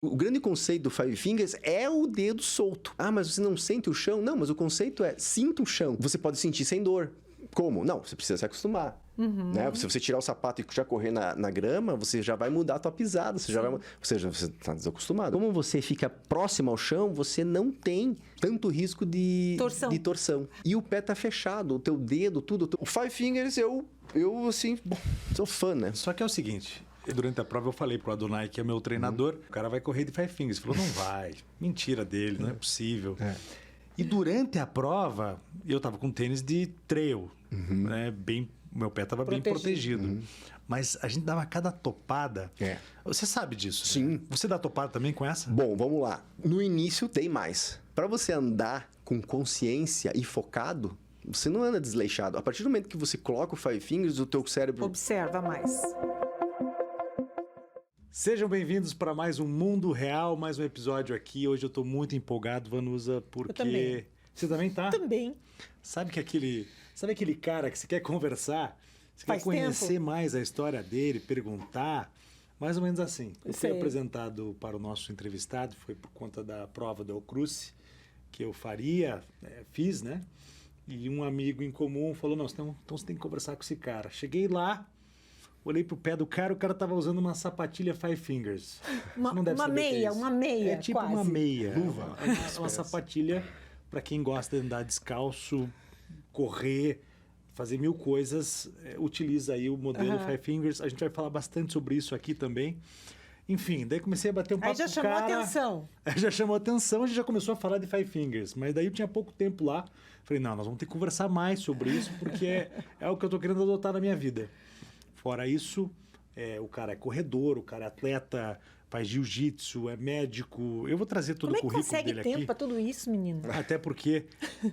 O grande conceito do Five Fingers é o dedo solto. Ah, mas você não sente o chão? Não, mas o conceito é sinta o chão. Você pode sentir sem dor. Como? Não, você precisa se acostumar. Né? Se você tirar o sapato e já correr na grama, você já vai mudar a tua pisada. Você está desacostumado. Como você fica próximo ao chão, você não tem tanto risco de torção. E o pé tá fechado, o teu dedo, tudo. O Five Fingers, eu assim, bom, sou fã, né? Só que é o seguinte... Durante a prova eu falei pro Adonai, que é meu treinador, o cara vai correr de Five Fingers. Ele falou, não vai. Mentira dele, não é possível. E durante a prova, eu tava com tênis de trail, né? Meu pé tava bem protegido. Mas a gente dava cada topada. Você sabe disso? Sim. Né? Você dá topada também com essa? Bom, vamos lá. No início tem mais. Para você andar com consciência e focado, você não anda desleixado. A partir do momento que você coloca o Five Fingers, o teu cérebro... observa mais. Sejam bem-vindos para mais um Mundo Real, mais um episódio aqui. Hoje eu estou muito empolgado, Vanusa, porque... Eu também. Você também tá? Também. Sabe aquele cara que você quer conversar? Você Faz quer conhecer tempo. mais a história dele, perguntar? Mais ou menos assim. Eu fui Sei. apresentado para o nosso entrevistado, foi por conta da prova do El Cruce, que eu fiz, né? E um amigo em comum falou, não, então você tem que conversar com esse cara. Cheguei lá, olhei pro pé do cara, o cara tava usando uma sapatilha Five Fingers. Uma Uma meia, É tipo quase. uma meia. Luva. Uma sapatilha para quem gosta de andar descalço, correr, fazer mil coisas. Utiliza aí o modelo Five Fingers. A gente vai falar bastante sobre isso aqui também. Enfim, daí comecei a bater um papo Aí já com o chamou cara. atenção. Aí já chamou atenção, a gente já começou a falar de Five Fingers. Mas daí eu tinha pouco tempo lá. Falei, não, nós vamos ter que conversar mais sobre isso, porque é o que eu tô querendo adotar na minha vida. Fora isso, o cara é corredor, o cara é atleta, faz jiu-jitsu, é médico. Eu vou trazer todo Como o é que currículo consegue dele tempo aqui. para tudo isso, menino? Até porque...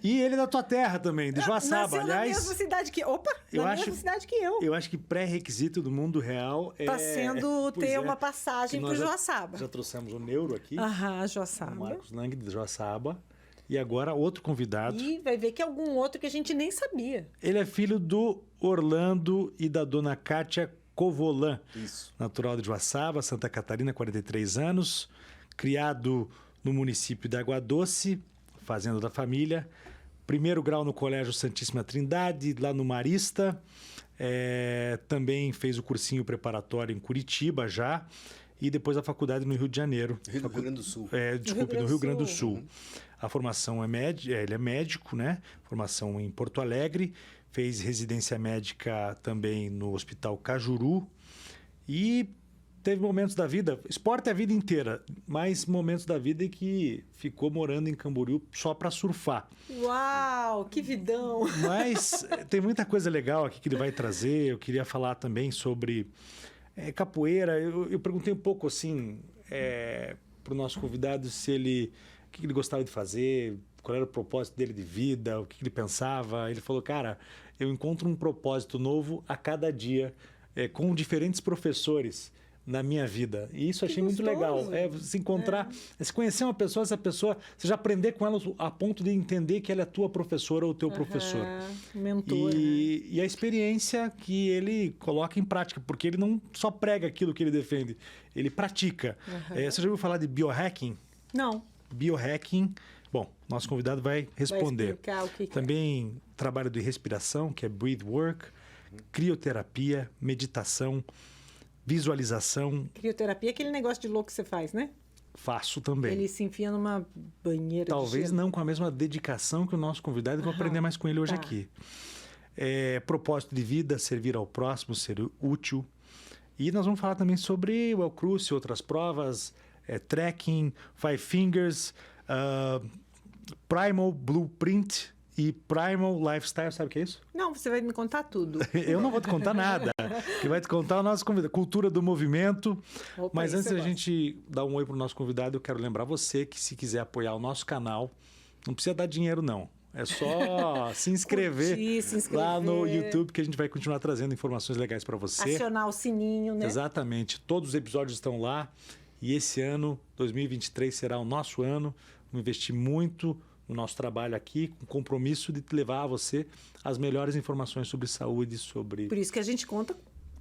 E ele é da tua terra também, de Joaçaba. Nasceu Aliás, na mesma cidade que... Opa! Mesma cidade que eu. Eu acho que pré-requisito do mundo real é... Tá sendo Pois ter é, uma passagem que pro nós Joaçaba. Já trouxemos o Neuro aqui, o Joaçaba. Marcos Lang de Joaçaba. E agora outro convidado. E vai ver que é algum outro que a gente nem sabia. Ele é filho do Orlando e da dona Kátia Covolan. Isso. Natural de Joaçaba, Santa Catarina, 43 anos. Criado no município de Água Doce, fazenda da família. Primeiro grau no Colégio Santíssima Trindade, lá no Marista. Também fez o cursinho preparatório em Curitiba já. E depois a faculdade no Rio de Janeiro. Rio Grande do Sul. No Rio Grande do Sul. A formação ele é médico, né? Formação em Porto Alegre. Fez residência médica também no Hospital Cajuru. E teve momentos da vida, esporte é a vida inteira, mas momentos da vida em que ficou morando em Camboriú só para surfar. Uau, que vidão! Mas tem muita coisa legal aqui que ele vai trazer. Eu queria falar também sobre capoeira. Eu perguntei um pouco assim para o nosso convidado o que ele gostava de fazer, qual era o propósito dele de vida, o que ele pensava. Ele falou, cara, eu encontro um propósito novo a cada dia, com diferentes professores na minha vida. E isso eu achei muito legal. Se encontrar, se conhecer uma pessoa, essa pessoa, você já aprender com ela a ponto de entender que ela é tua professora ou teu professor. Mentor. E a experiência que ele coloca em prática, porque ele não só prega aquilo que ele defende, ele pratica. Você já ouviu falar de biohacking? Não. Biohacking, bom, nosso convidado vai responder. Vai explicar o que Também trabalho de respiração, que é breathwork, crioterapia, meditação, visualização. Crioterapia é aquele negócio de louco que você faz, né? Faço também. Ele se enfia numa banheira Talvez de gelo. não com a mesma dedicação que o nosso convidado, eu vou aprender mais com ele hoje aqui. Propósito de vida, servir ao próximo, ser útil. E nós vamos falar também sobre o El Cruce, outras provas, trekking, Five Fingers, Primal Blueprint e Primal Lifestyle. Sabe o que é isso? Não, você vai me contar tudo. Eu não vou te contar nada. Quem vai te contar é o nosso convidado. Cultura do movimento. Opa, Mas isso antes eu da gosto. gente dar um oi para o nosso convidado, eu quero lembrar você que se quiser apoiar o nosso canal, não precisa dar dinheiro não. É só se inscrever, lá no YouTube, que a gente vai continuar trazendo informações legais para você. Acionar o sininho, né? Exatamente. Todos os episódios estão lá. E esse ano, 2023, será o nosso ano. Vamos investir muito no nosso trabalho aqui, com compromisso de levar a você as melhores informações sobre saúde, sobre... Por isso que a gente conta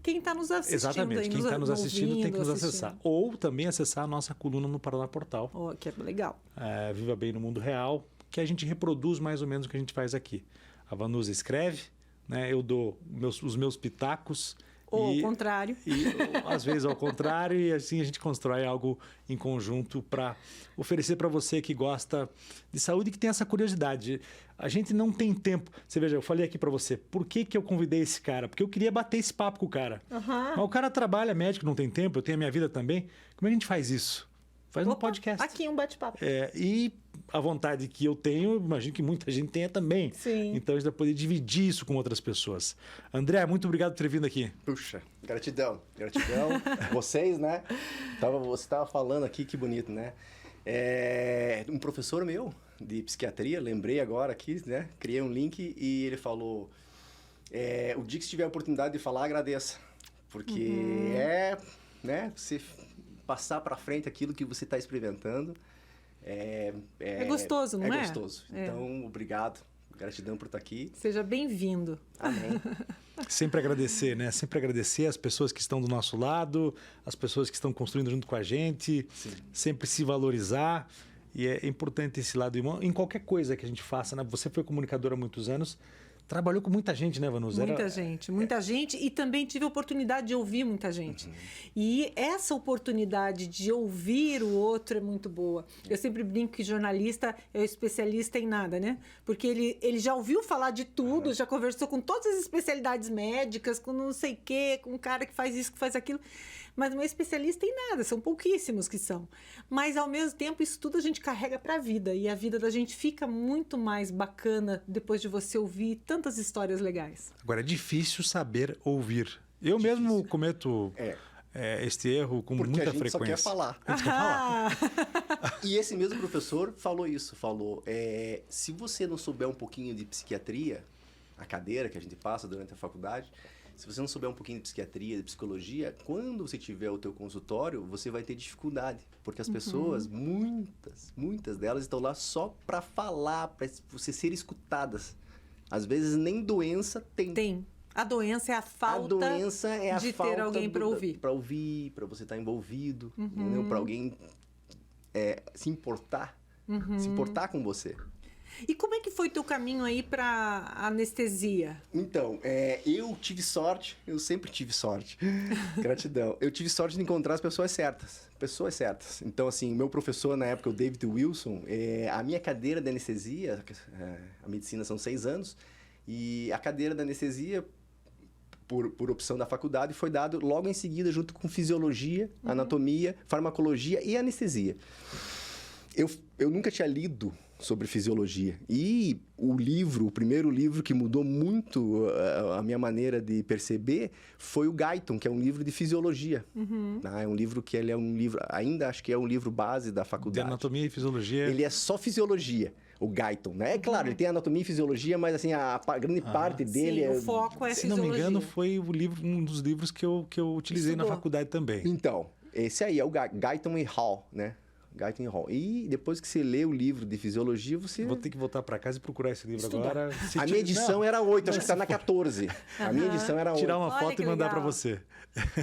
quem está nos assistindo. Exatamente. Aí, Quem está nos assistindo tem que nos assistindo. acessar. Ou também acessar a nossa coluna no Paraná Portal. Oh, que é legal. Viva Bem no Mundo Real, que a gente reproduz mais ou menos o que a gente faz aqui. A Vanusa escreve, né? Eu dou os meus pitacos. Ou ao contrário. E às vezes ao contrário, e assim a gente constrói algo em conjunto para oferecer para você que gosta de saúde e que tem essa curiosidade. A gente não tem tempo. Você veja, eu falei aqui para você, por que eu convidei esse cara? Porque eu queria bater esse papo com o cara. Mas o cara trabalha, médico, não tem tempo, eu tenho a minha vida também. Como é que a gente faz isso? Faz no podcast. Aqui um bate-papo. E a vontade que eu tenho, imagino que muita gente tenha também. Sim. Então a gente vai poder dividir isso com outras pessoas. André, muito obrigado por ter vindo aqui. Puxa, gratidão. Vocês, né? Você estava falando aqui, que bonito, né? Um professor meu de psiquiatria, lembrei agora aqui, né? Criei um link e ele falou: o dia que você tiver a oportunidade de falar, agradeça. Porque né? Você passar para frente aquilo que você está experimentando. É gostoso, não é? É gostoso. Então, obrigado. Gratidão por estar aqui. Seja bem-vindo. Amém. Sempre agradecer, né? Sempre agradecer as pessoas que estão do nosso lado, as pessoas que estão construindo junto com a gente. Sim. Sempre se valorizar. E é importante esse lado irmão em qualquer coisa que a gente faça, né? Você foi comunicadora há muitos anos. Trabalhou com muita gente, né, Vanusa? Muita gente. E também tive a oportunidade de ouvir muita gente. E essa oportunidade de ouvir o outro é muito boa. Eu sempre brinco que jornalista é especialista em nada, né? Porque ele já ouviu falar de tudo, já conversou com todas as especialidades médicas, com não sei o quê, com um cara que faz isso, que faz aquilo. Mas não é especialista em nada, são pouquíssimos que são. Mas, ao mesmo tempo, isso tudo a gente carrega para a vida. E a vida da gente fica muito mais bacana depois de você ouvir tantas histórias legais. Agora, é difícil saber ouvir. Eu mesmo cometo este erro com porque muita a gente frequência. só quer falar. A gente quer falar. E esse mesmo professor falou isso. Falou, se você não souber um pouquinho de psiquiatria, a cadeira que a gente passa durante a faculdade... Se você não souber um pouquinho de psiquiatria, de psicologia, quando você tiver o teu consultório, você vai ter dificuldade. Porque as pessoas, muitas delas estão lá só para falar, para você ser escutadas. Às vezes nem doença tem. Tem. A doença é a falta de ter alguém para ouvir. Para ouvir, para você estar envolvido, para alguém se importar com você. E como é que foi teu caminho aí para anestesia? Então, eu tive sorte, eu sempre tive sorte. Gratidão. Eu tive sorte de encontrar as pessoas certas. Então, assim, meu professor na época, o David Wilson, a minha cadeira de anestesia, a medicina são 6 anos, e a cadeira da anestesia, por opção da faculdade, foi dado logo em seguida junto com fisiologia, anatomia, farmacologia e anestesia. Eu nunca tinha lido sobre fisiologia. E o primeiro livro que mudou muito a minha maneira de perceber foi o Guyton, que é um livro de fisiologia. É um livro que ainda acho que é um livro base da faculdade. De anatomia e fisiologia. Ele é só fisiologia, o Guyton, né? É claro, ele tem anatomia e fisiologia, mas assim, a grande parte dele o foco é se fisiologia. não me engano, foi um dos livros que eu utilizei na faculdade também. Então, esse aí é o Guyton e Hall, né? Guyton e Hall. E depois que você lê o livro de fisiologia, você... Vou ter que voltar para casa e procurar esse livro agora. A minha edição era 8, acho que está na 14. A minha edição era 8. Tirar uma foto e mandar para você.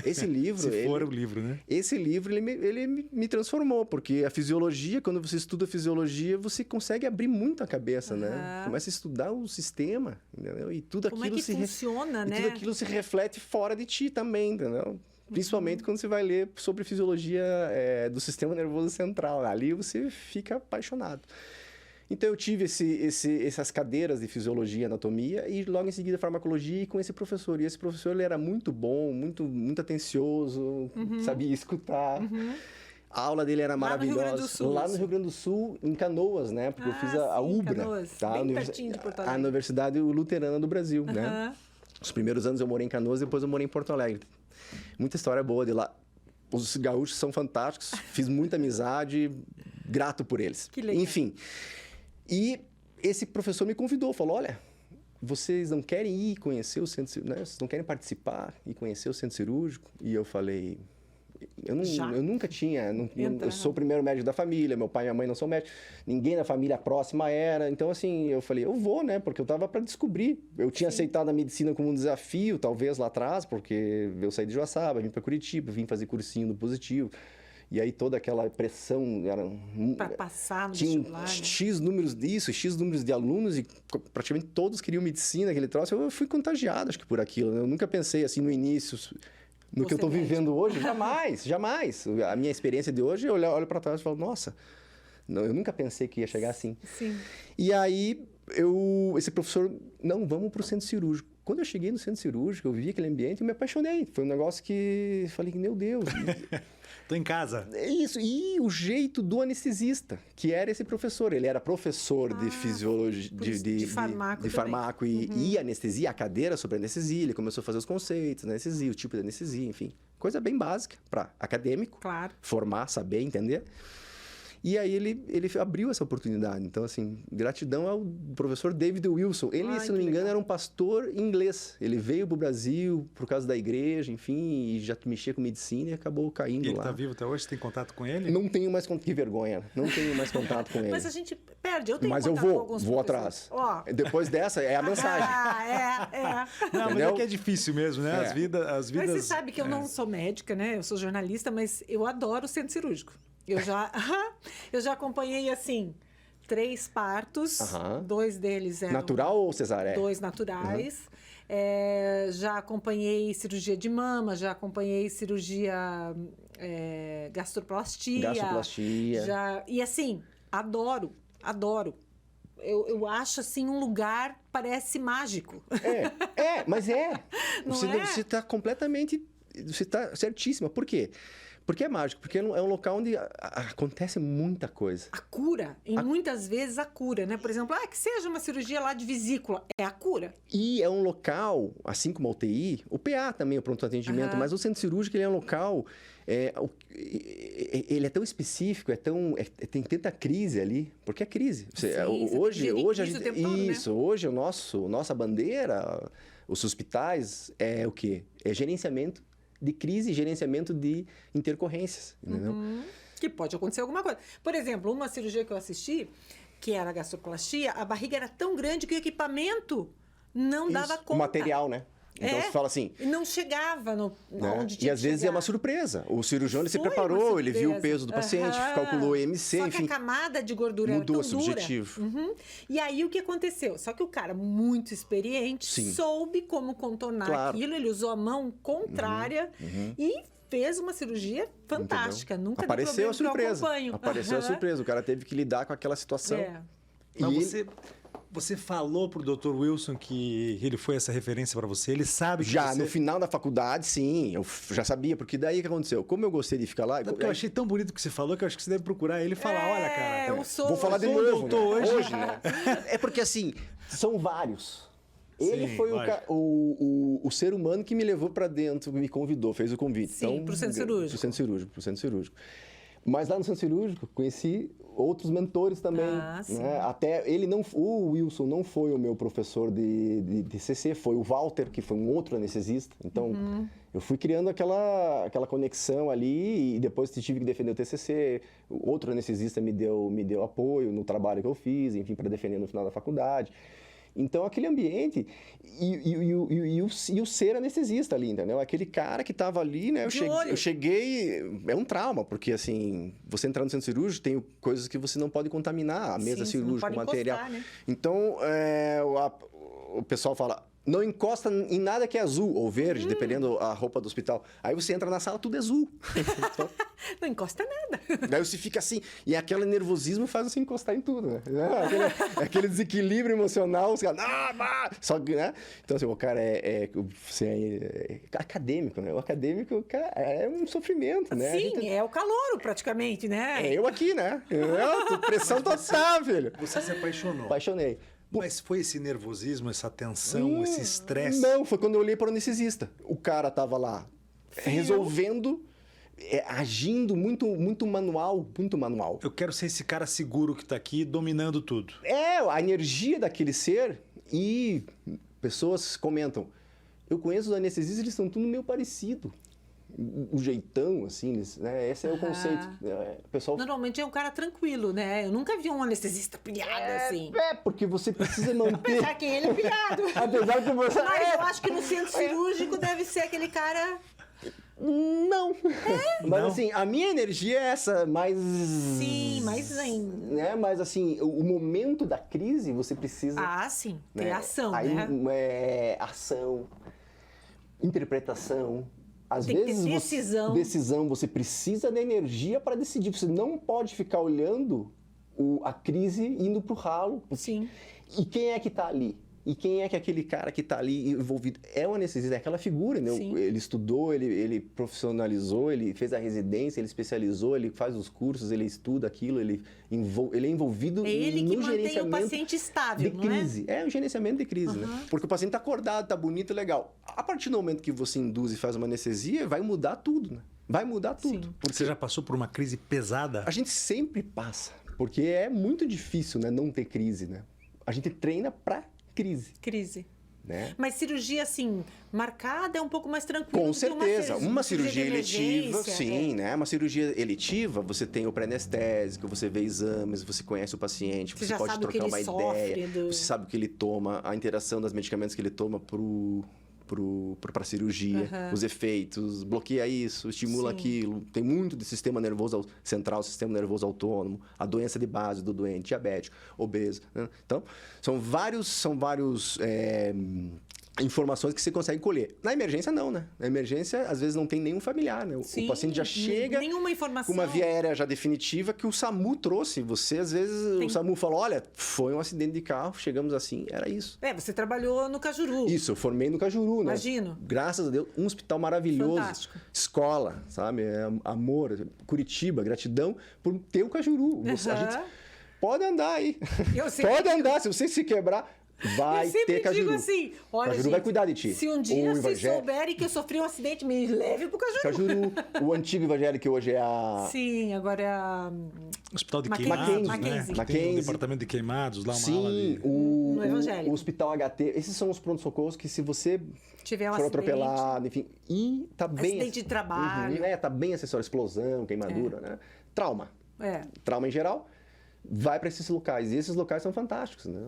Esse livro... Se for o livro, né? Esse livro, ele me transformou, porque a fisiologia, quando você estuda a fisiologia, você consegue abrir muito a cabeça, né? Começa a estudar o sistema, entendeu? E tudo Como aquilo é que funciona, né? E tudo aquilo se reflete fora de ti também, entendeu? Principalmente quando você vai ler sobre fisiologia do sistema nervoso central. Ali você fica apaixonado. Então eu tive essas cadeiras de fisiologia e anatomia e logo em seguida farmacologia e com esse professor. E esse professor ele era muito bom, muito atencioso, sabia escutar. A aula dele era maravilhosa. Lá no Rio Grande do Sul, em Canoas, né? Porque eu fiz a UBRA, Canoas. tá? Bem pertinho de Porto Alegre. A Universidade Luterana do Brasil, né? Os primeiros anos eu morei em Canoas, depois eu morei em Porto Alegre. Muita história boa de lá. Os gaúchos são fantásticos, fiz muita amizade, grato por eles. Que legal. Enfim, e esse professor me convidou, falou, olha, vocês não querem ir conhecer o centro cirúrgico, né? Vocês não querem participar e conhecer o centro cirúrgico? E eu falei, eu nunca tinha. Então. Eu sou o primeiro médico da família, meu pai e minha mãe não são médicos, ninguém na família próxima era. Então, assim, eu falei, eu vou, né? Porque eu tava para descobrir. Eu tinha aceitado a medicina como um desafio, talvez lá atrás, porque eu saí de Joaçaba, vim para Curitiba, vim fazer cursinho no Positivo. E aí toda aquela pressão era para passar no tinha vestibular, né? X números disso, X números de alunos e praticamente todos queriam medicina, aquele troço. Eu fui contagiado, acho que por aquilo, né? Eu nunca pensei assim no início, no que eu estou vivendo hoje, jamais, jamais. A minha experiência de hoje, eu olho para trás e falo, nossa, não, eu nunca pensei que ia chegar assim. Sim. E aí esse professor, não, vamos para o centro cirúrgico. Quando eu cheguei no centro cirúrgico, eu vi aquele ambiente, eu me apaixonei. Foi um negócio que falei, meu Deus. Tô em casa. É isso. E o jeito do anestesista, que era esse professor. Ele era professor de fisiologia, de farmaco e anestesia, a cadeira sobre anestesia. Ele começou a fazer os conceitos, anestesia, o tipo de anestesia, enfim. Coisa bem básica para acadêmico. Claro. Formar, saber, entender. E aí ele abriu essa oportunidade. Então, assim, gratidão ao professor David Wilson. Ele, se não me engano, era um pastor inglês. Ele veio para o Brasil por causa da igreja, enfim, e já mexia com medicina e acabou caindo lá. Ele está vivo até hoje? Você tem contato com ele? Não tenho mais contato. Que vergonha. Não tenho mais contato com ele. Mas a gente perde. Eu tenho Mas contato eu com alguns vou professores. atrás. Depois dessa, é a mensagem. Não, mas é que é difícil mesmo, né? As vidas... Mas você sabe que eu não sou médica, né? Eu sou jornalista, mas eu adoro o centro cirúrgico. Eu já acompanhei, assim, 3 partos. 2 deles eram... Natural ou cesárea? 2 naturais. Já acompanhei cirurgia de mama, já acompanhei cirurgia gastroplastia. E, assim, adoro. Eu acho, assim, um lugar, parece mágico. Mas é. Não Você está completamente... Você está certíssima. Por quê? Porque é mágico, porque é um local onde acontece muita coisa. A cura, muitas vezes a cura, né? Por exemplo, que seja uma cirurgia lá de vesícula, é a cura. E é um local, assim como a UTI, o PA também, o pronto atendimento, mas o centro cirúrgico ele é um local, ele é tão específico, tem tanta crise ali, porque é crise. Hoje a gente, isso, né? Hoje nossa bandeira, os hospitais é o quê? É gerenciamento de crise e gerenciamento de intercorrências, entendeu? Que pode acontecer alguma coisa. Por exemplo, uma cirurgia que eu assisti, que era a gastroplastia, a barriga era tão grande que o equipamento não dava conta. O material, né? Então você fala assim... Não chegava onde tinha E às vezes é uma surpresa. O cirurgião ele se preparou, ele viu o peso do paciente, calculou o IMC, Só enfim. que a camada de gordura mudou era tão dura. subjetivo. E aí o que aconteceu? Só que o cara, muito experiente, soube como contornar aquilo. Ele usou a mão contrária e fez uma cirurgia fantástica. Entendeu? Nunca apareceu a surpresa. Apareceu a Aham. surpresa. O cara teve que lidar com aquela situação. Mas você falou pro Dr. Wilson que ele foi essa referência para você? Ele sabe que no final da faculdade, sim. Eu já sabia, porque daí o que aconteceu? Como eu gostei de ficar lá... Porque eu achei tão bonito o que você falou que eu acho que você deve procurar ele e falar, olha, cara... Eu sou... Vou falar de sou novo, doutor né? Hoje, né? É porque, assim, são vários. Ele foi o ser humano que me levou para dentro, me convidou, fez o convite. Sim, então, pro centro cirúrgico. Pro centro cirúrgico. Mas lá no centro cirúrgico, conheci outros mentores também. Né? Até o Wilson não foi o meu professor de TCC, foi o Walter, que foi um outro anestesista. Então, eu fui criando aquela conexão ali e depois tive que defender o TCC. Outro anestesista me deu apoio no trabalho que eu fiz, enfim, para defender no final da faculdade. Então, aquele ambiente e o ser anestesista ali, entendeu? Aquele cara que estava ali, né? Eu cheguei... É um trauma, porque, assim, você entrar no centro cirúrgico, tem coisas que você não pode contaminar, a mesa cirúrgica, o material. Encostar, né? Então, o pessoal fala... Não encosta em nada que é azul ou verde, dependendo a roupa do hospital. Aí você entra na sala, tudo é azul. Não encosta nada. Daí você fica assim, e aquele nervosismo faz você encostar em tudo, né? Aquele desequilíbrio emocional, você só, né? Então, assim, o cara é acadêmico, né? O acadêmico, cara, é um sofrimento, né? Sim, é o calouro, praticamente, né? É eu aqui, né? Pressão total, filho. Você se apaixonou. Apaixonei. Mas foi esse nervosismo, essa tensão, esse estresse? Não, foi quando eu olhei para o anestesista. O cara tava lá resolvendo, agindo muito manual, muito manual. Eu quero ser esse cara seguro que está aqui, dominando tudo. A energia daquele ser e pessoas comentam, eu conheço os anestesistas, eles são tudo meio parecido. o jeitão, assim, né? Esse é o conceito. O pessoal... Normalmente é um cara tranquilo, né? Eu nunca vi um anestesista pilhado assim. Porque você precisa manter... Apesar que ele é pilhado. Apesar que você... Mas eu acho que no centro cirúrgico deve ser aquele cara... Não. Mas Não? assim, a minha energia é essa, mais... Sim, mais ainda. Né? Mas assim, o momento da crise, você precisa... Ah, sim. Tem né? ação, Aí, né? ação, interpretação. Às Tem que ter vezes, decisão. você precisa da energia para decidir. Você não pode ficar olhando a crise indo pro ralo. Sim. E quem é que está ali? E quem é que aquele cara que está ali envolvido? É o anestesista, é aquela figura, né? Sim. Ele estudou, ele profissionalizou, ele fez a residência, ele especializou, ele faz os cursos, ele estuda aquilo, ele é envolvido É ele que no mantém o gerenciamento paciente estável, de não é? crise. É o gerenciamento de crise, né? Porque o paciente está acordado, está bonito, legal. A partir do momento que você induz e faz uma anestesia, vai mudar tudo, né? Vai mudar tudo. Sim. Porque Você já passou por uma crise pesada? a gente sempre passa, porque é muito difícil, né, não ter crise, né? A gente treina para Crise. né? Mas cirurgia, assim, marcada é um pouco mais tranquilo. Com do que certeza. Uma cirurgia de eletiva, emergência, sim, né? Uma cirurgia eletiva, você tem o pré-anestésico, você vê exames, você conhece o paciente, Você você já pode sabe o que trocar ele uma sofre ideia, você sabe o que ele toma, a interação dos medicamentos que ele toma para a cirurgia, os efeitos, bloqueia isso, estimula Sim. aquilo. Tem muito de sistema nervoso central, sistema nervoso autônomo, a doença de base do doente, diabético, obeso, né? Então, são vários informações que você consegue colher. Na emergência, não, né? Na emergência, às vezes, não tem nenhum familiar, né? Sim, O paciente já chega nenhuma informação. com uma via aérea já definitiva que o SAMU trouxe. Você, às vezes, o SAMU falou, olha, foi um acidente de carro, chegamos assim, era isso. Você trabalhou no Cajuru. Isso, eu formei no Cajuru, né? Imagino. Graças a Deus, um hospital maravilhoso. Fantástico. Escola, sabe? Amor, Curitiba, gratidão por ter o Cajuru. A gente pode andar aí. Pode andar, se você se quebrar, vai Eu sempre ter Cajuru. digo assim, olha, Cajuru gente, vai cuidar de ti. Se um dia O vocês evangélico- souberem que eu sofri um acidente, me leve pro Cajuru. Cajuru, o antigo evangélico que hoje é a... Sim, agora é a... Hospital de Mackenzie. Queimados, Mackenzie. né? Tem Mackenzie. um departamento de queimados lá, uma ala Sim, ali. No evangélico. o Hospital HT. Esses são os prontos-socorros que se você Tiver um for acidente. atropelado, enfim... E tá bem... Acidente de trabalho. Tá bem acessório, explosão, queimadura, né? Trauma. É. Trauma em geral, vai para esses locais. E esses locais são fantásticos, né?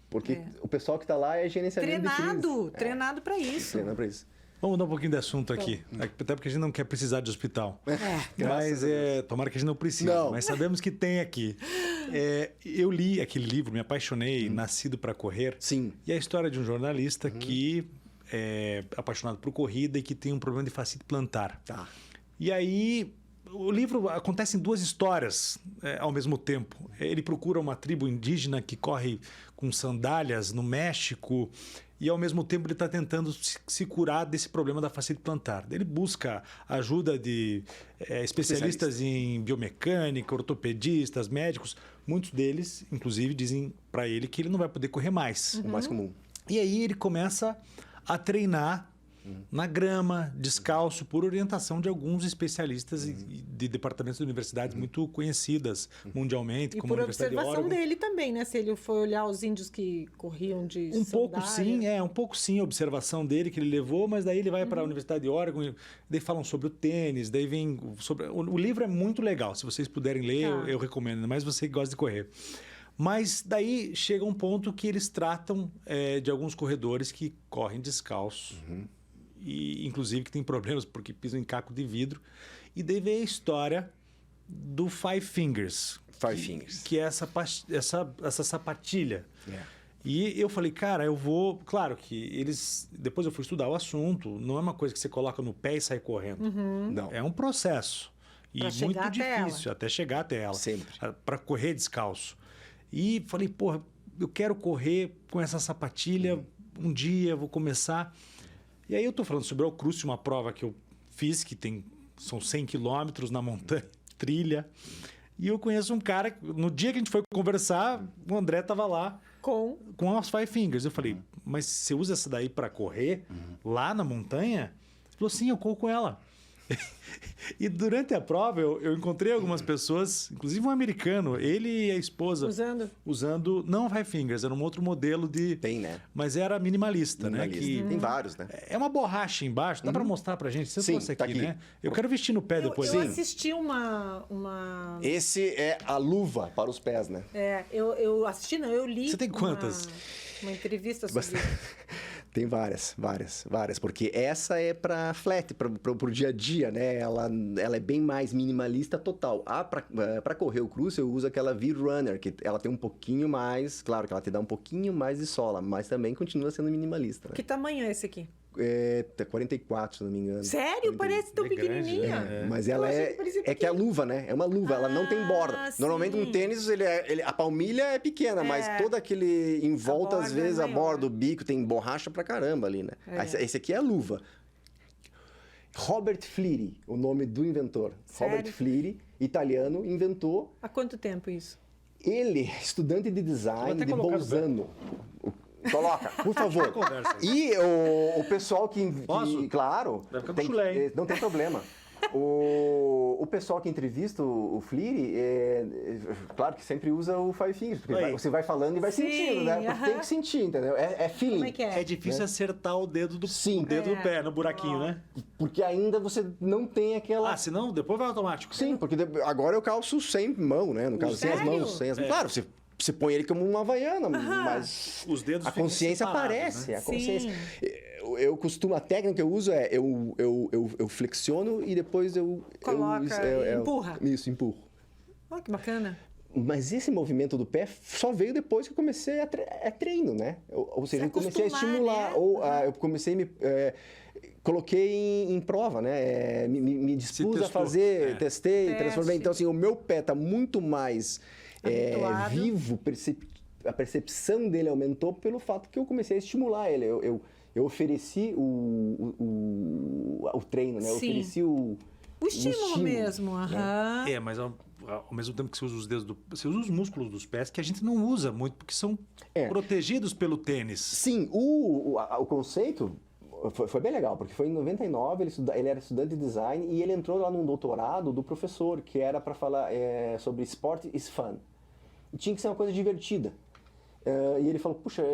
Porque o pessoal que está lá é gerenciamento de crise. Treinado para isso. Treinado para isso. Vamos mudar um pouquinho de assunto aqui. Até porque a gente não quer precisar de hospital. Graças Mas tomara que a gente não precise. Não. Mas sabemos que tem aqui. Eu li aquele livro, me apaixonei, Nascido para Correr. Sim. E é a história de um jornalista que é apaixonado por corrida e que tem um problema de fascite plantar. Tá. E aí, o livro acontece em duas histórias ao mesmo tempo. Ele procura uma tribo indígena que corre com sandálias no México e, ao mesmo tempo, ele está tentando se curar desse problema da fascite plantar. Ele busca ajuda de especialistas em biomecânica, ortopedistas, médicos. Muitos deles, inclusive, dizem para ele que ele não vai poder correr mais. O mais comum. E aí ele começa a treinar na grama, descalço, por orientação de alguns especialistas de departamentos de universidades muito conhecidas mundialmente, E como a por Universidade de observação Oregon. dele também, né? Se ele foi olhar os índios que corriam de Um pouco sandália. sim, um pouco sim, a observação dele que ele levou, mas daí ele vai para a Universidade de Oregon e daí falam sobre o tênis, daí vem sobre... O livro é muito legal, se vocês puderem ler, eu recomendo, ainda mais você que gosta de correr. Mas daí chega um ponto que eles tratam de alguns corredores que correm descalços. E, inclusive, que tem problemas porque pisam em caco de vidro. E daí vem a história do Five Fingers. Five Fingers. Que é essa sapatilha. E eu falei, cara, eu vou... Claro que eles... Depois eu fui estudar o assunto. Não é uma coisa que você coloca no pé e sai correndo. Não. É um processo. E Pra muito chegar até difícil, até chegar até ela. Sempre. Para correr descalço. E falei, porra, eu quero correr com essa sapatilha. Um dia eu vou começar... E aí eu tô falando sobre o Alcruce, uma prova que eu fiz, que são 100 quilômetros na montanha, trilha. E eu conheço um cara, no dia que a gente foi conversar, o André tava lá com as Five Fingers. Eu falei, mas você usa essa daí para correr lá na montanha? Ele falou, sim, eu corro com ela. E durante a prova, eu encontrei algumas pessoas, inclusive um americano, ele e a esposa... Usando não Five Fingers, era um outro modelo de... Tem, né? Mas era minimalista, né? Que Tem vários, né? é uma borracha embaixo, dá pra mostrar pra gente? Você Sim, trouxe aqui, tá aqui. né? Eu quero vestir no pé depois. Eu assisti uma... Esse é a luva para os pés, né? Eu assisti, não, eu li... Você tem quantas? Uma entrevista sobre isso. Tem várias. Porque essa é para flat, pro dia a dia, né? Ela é bem mais minimalista total. Para correr o cruise, eu uso aquela V-Runner, que ela tem um pouquinho mais... Claro que ela te dá um pouquinho mais de sola, mas também continua sendo minimalista. Né? Que tamanho é esse aqui? É 44, se não me engano. Sério? Parece tão pequenininha. Mas ela é que é a luva, né? É uma luva, ela não tem borda. Sim. Normalmente um tênis, a palmilha é pequena, mas todo aquele em volta, às vezes, a borda, o bico, tem borracha pra caramba ali, né? Esse aqui é a luva. Robert Fleary, o nome do inventor. Sério? Robert Fleary, italiano, inventou. Há quanto tempo isso? Ele, estudante de design de Bolzano. Coloca, por favor. E o pessoal que claro, não tem problema. O pessoal que entrevista o Fleary, claro que sempre usa o Five Fingers, porque você vai falando e vai sentindo, né? Porque tem que sentir, entendeu? É feeling. Como é que é? É difícil acertar o dedo do pé, no buraquinho, né? Porque ainda você não tem aquela... senão depois vai automático. Sim, porque agora eu calço sem mão, né? No caso, sem as mãos. Claro, você põe ele como uma havaiana, mas os dedos a consciência aparece. Né? A consciência. Eu costumo, a técnica que eu uso é eu flexiono e depois eu empurra. Isso, empurro. Olha que bacana. Mas esse movimento do pé só veio depois que eu comecei a treino, né? Ou seja, eu comecei a estimular, né? Eu comecei a me... coloquei em prova, né? Me dispus a fazer, testei, transformei. Então, assim, o meu pé está muito mais vivo, a percepção dele aumentou pelo fato que eu comecei a estimular ele. Eu ofereci o treino, né? Eu ofereci o estímulo mesmo. Né? Mas ao mesmo tempo que você usa os dedos, você usa os músculos dos pés, que a gente não usa muito, porque são protegidos pelo tênis. Sim, o conceito foi bem legal, porque foi em 99, ele era estudante de design e ele entrou lá num doutorado do professor, que era para falar sobre sport is fun. E tinha que ser uma coisa divertida. E ele falou, puxa,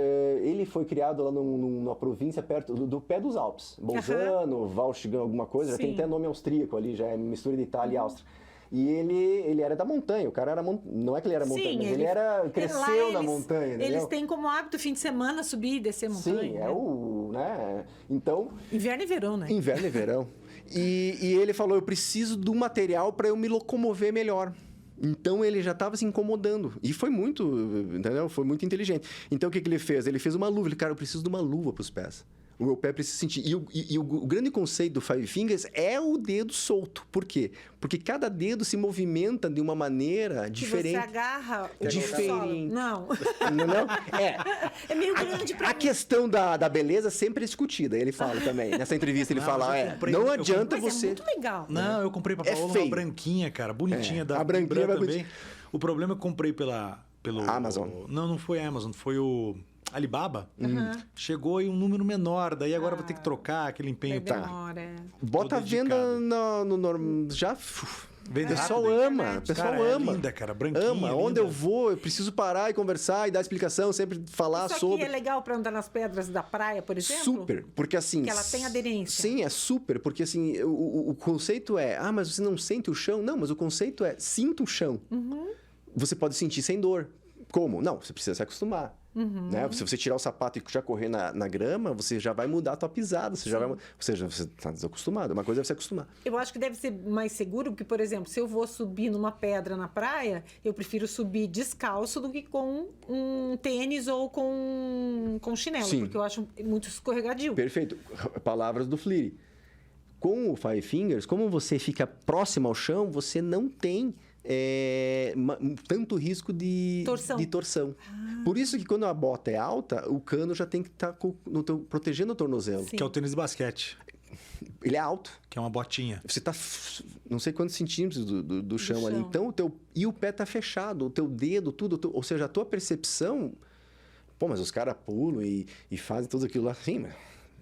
ele foi criado lá numa província perto do pé dos Alpes. Bolzano, Valchigan, alguma coisa, já tem até nome austríaco ali, já é mistura de Itália e Áustria. E ele era da montanha, o cara era... Não é que ele era montanha, mas ele cresceu na montanha, entendeu? Eles têm como hábito, fim de semana, subir e descer montanha. Sim, né? Então... Inverno e verão, né? Inverno e verão. E ele falou, eu preciso do material para eu me locomover melhor. Então ele já estava se incomodando. E foi muito, entendeu? Foi muito inteligente. Então o que ele fez? Ele fez uma luva. Ele, cara, eu preciso de uma luva para os pés. O meu pé precisa sentir. E o grande conceito do Five Fingers é o dedo solto. Por quê? Porque cada dedo se movimenta de uma maneira diferente. Você agarra o diferente. Não. Não? É meio grande pra mim. A questão da beleza sempre é discutida. Ele fala também. Nessa entrevista ele fala, não adianta você... É muito legal. Não, eu comprei pra Paola uma branquinha, cara. Bonitinha. A branquinha também. Bonitinha. O problema é que eu comprei pelo... Amazon. Não foi a Amazon. Foi o... Alibaba, chegou em um número menor, daí agora vou ter que trocar aquele empenho. Bota a venda já... O pessoal ama, É linda, cara, branquinha. Ama. Onde eu vou, eu preciso parar e conversar e dar explicação, sempre falar sobre... Isso aqui é legal para andar nas pedras da praia, por exemplo? Super, porque assim... Que ela tem aderência. Sim, é super, porque assim, o conceito é, mas você não sente o chão? Não, mas o conceito é, sinta o chão. Você pode sentir sem dor. Como? Não, você precisa se acostumar. Né? Se você tirar o sapato e já correr na grama, você já vai mudar a tua pisada. Você está desacostumado. Uma coisa é você acostumar. Eu acho que deve ser mais seguro, porque, por exemplo, se eu vou subir numa pedra na praia, eu prefiro subir descalço do que com um tênis ou com chinelo. Sim. Porque eu acho muito escorregadio. Perfeito. Palavras do Fleary. Com o Five Fingers, como você fica próximo ao chão, você não tem... tanto risco de torção. Por isso que quando a bota é alta, o cano já tem que estar protegendo o tornozelo. Sim. Que é o tênis de basquete. Ele é alto. Que é uma botinha. Você está não sei quantos centímetros do chão ali. Então, o pé está fechado, o teu dedo, tudo. Ou seja, a tua percepção... Pô, mas os caras pulam e fazem tudo aquilo lá assim,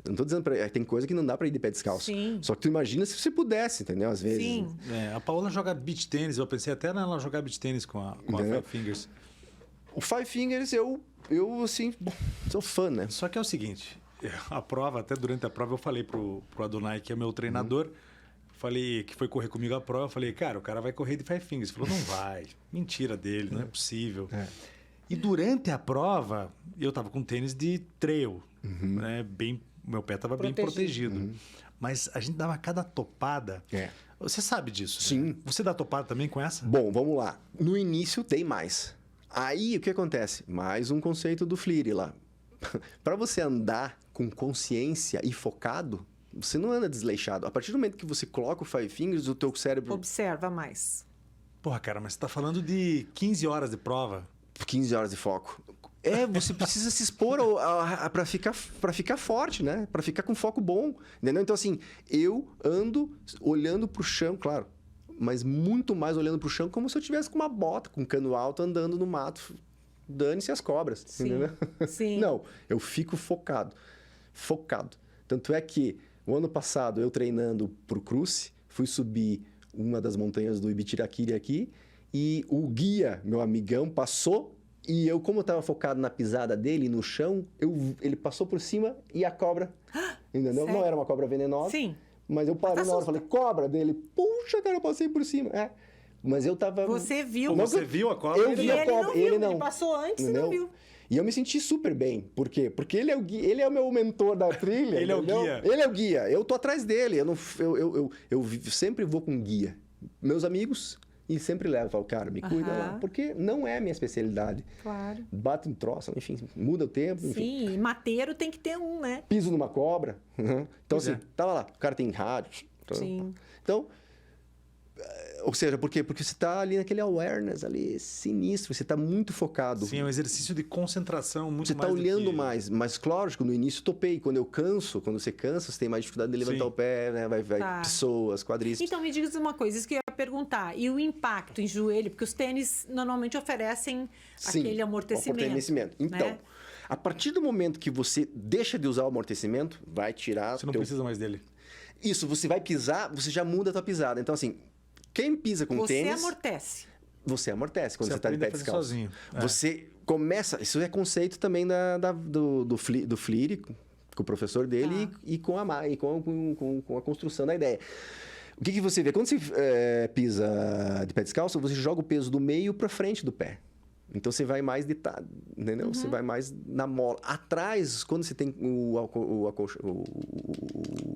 Eu não tô dizendo tem coisa que não dá para ir de pé descalço. Sim. Só que tu imagina se você pudesse, entendeu? Às vezes. Sim. A Paola joga beach tênis. Eu pensei até nela jogar beach tênis com a Entendeu? Five Fingers. O Five Fingers, eu assim, bom, sou fã, né? Só que é o seguinte, a prova, até durante a prova, eu falei pro Adonai, que é meu treinador, falei que foi correr comigo a prova, eu falei, cara, o cara vai correr de Five Fingers. Ele falou, não vai. Mentira dele, não é possível. E durante a prova, eu tava com tênis de trail, né? Meu pé tava bem protegido. Mas a gente dava cada topada. Você sabe disso? Sim. Né? Você dá topada também com essa? Bom, vamos lá. No início tem mais. Aí o que acontece? Mais um conceito do FLIR lá. Para você andar com consciência e focado, você não anda desleixado. A partir do momento que você coloca o Five Fingers, o teu cérebro... Observa mais. Porra, cara, mas você tá falando de 15 horas de prova. 15 horas de foco. Você precisa se expor para ficar forte, né? Para ficar com foco bom, entendeu? Então, assim, eu ando olhando pro chão, claro, mas muito mais olhando pro chão como se eu tivesse com uma bota, com um cano alto, andando no mato. Dane-se as cobras, Sim, entendeu? sim. Não, eu fico focado. Tanto é que o ano passado, eu treinando pro Cruze, fui subir uma das montanhas do Ibitiraquiri aqui, e o guia, meu amigão, passou, e eu, como eu estava focado na pisada dele, no chão, ele passou por cima e a cobra, entendeu? Sério? Não era uma cobra venenosa, Sim. mas eu parei na hora e falei, cobra dele. Puxa, cara, eu passei por cima. Mas eu tava... Você viu. Você viu a cobra? Eu vi a cobra, ele não. Ele passou antes e não viu. E eu me senti super bem. Por quê? Porque ele é o guia, ele é o meu mentor da trilha. Ele é o entendeu? guia. Ele é o guia. Eu tô atrás dele. Eu sempre vou com guia. Meus amigos, e sempre levo. Falo, cara, me cuida lá. Porque não é a minha especialidade. Claro. Bate um troço, enfim, muda o tempo. Enfim. Sim, e mateiro tem que ter um, né? Piso numa cobra. Então, Pois assim, tava lá. O cara tem rádio. Sim. Então... Ou seja, por quê? Porque você está ali naquele awareness ali, sinistro, você está muito focado. Sim, é um exercício de concentração muito Você mais está olhando do que... mais. Mas, lógico, no início topei. Quando você cansa, você tem mais dificuldade de levantar Sim. o pé, né? Vai Tá. pessoas, quadríceps. Então, me diga uma coisa, isso que eu ia perguntar. E o impacto em joelho? Porque os tênis normalmente oferecem Sim, aquele amortecimento. Então, né? a partir do momento que você deixa de usar o amortecimento, vai tirar... Você não precisa mais dele. Isso, você vai pisar, você já muda a tua pisada. Então, assim, quem pisa com Você tênis... amortece. Você amortece quando você está de aprende pé a fazer descalço. sozinho. Você começa... Isso é conceito também do FLIR, com o professor dele e com a Mai, com a construção da ideia. O que você vê? Quando você pisa de pé descalço, você joga o peso do meio para frente do pé. Então, você vai mais ditado, entendeu? Você vai mais na mola. Atrás, quando você tem o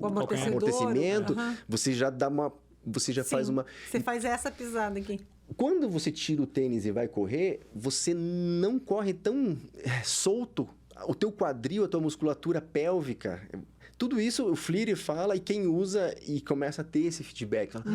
amortecimento, você já dá uma... Você já faz uma... Você faz essa pisada aqui. Quando você tira o tênis e vai correr, você não corre tão solto. O teu quadril, a tua musculatura pélvica, tudo isso o FLIR fala e quem usa e começa a ter esse feedback. Fala,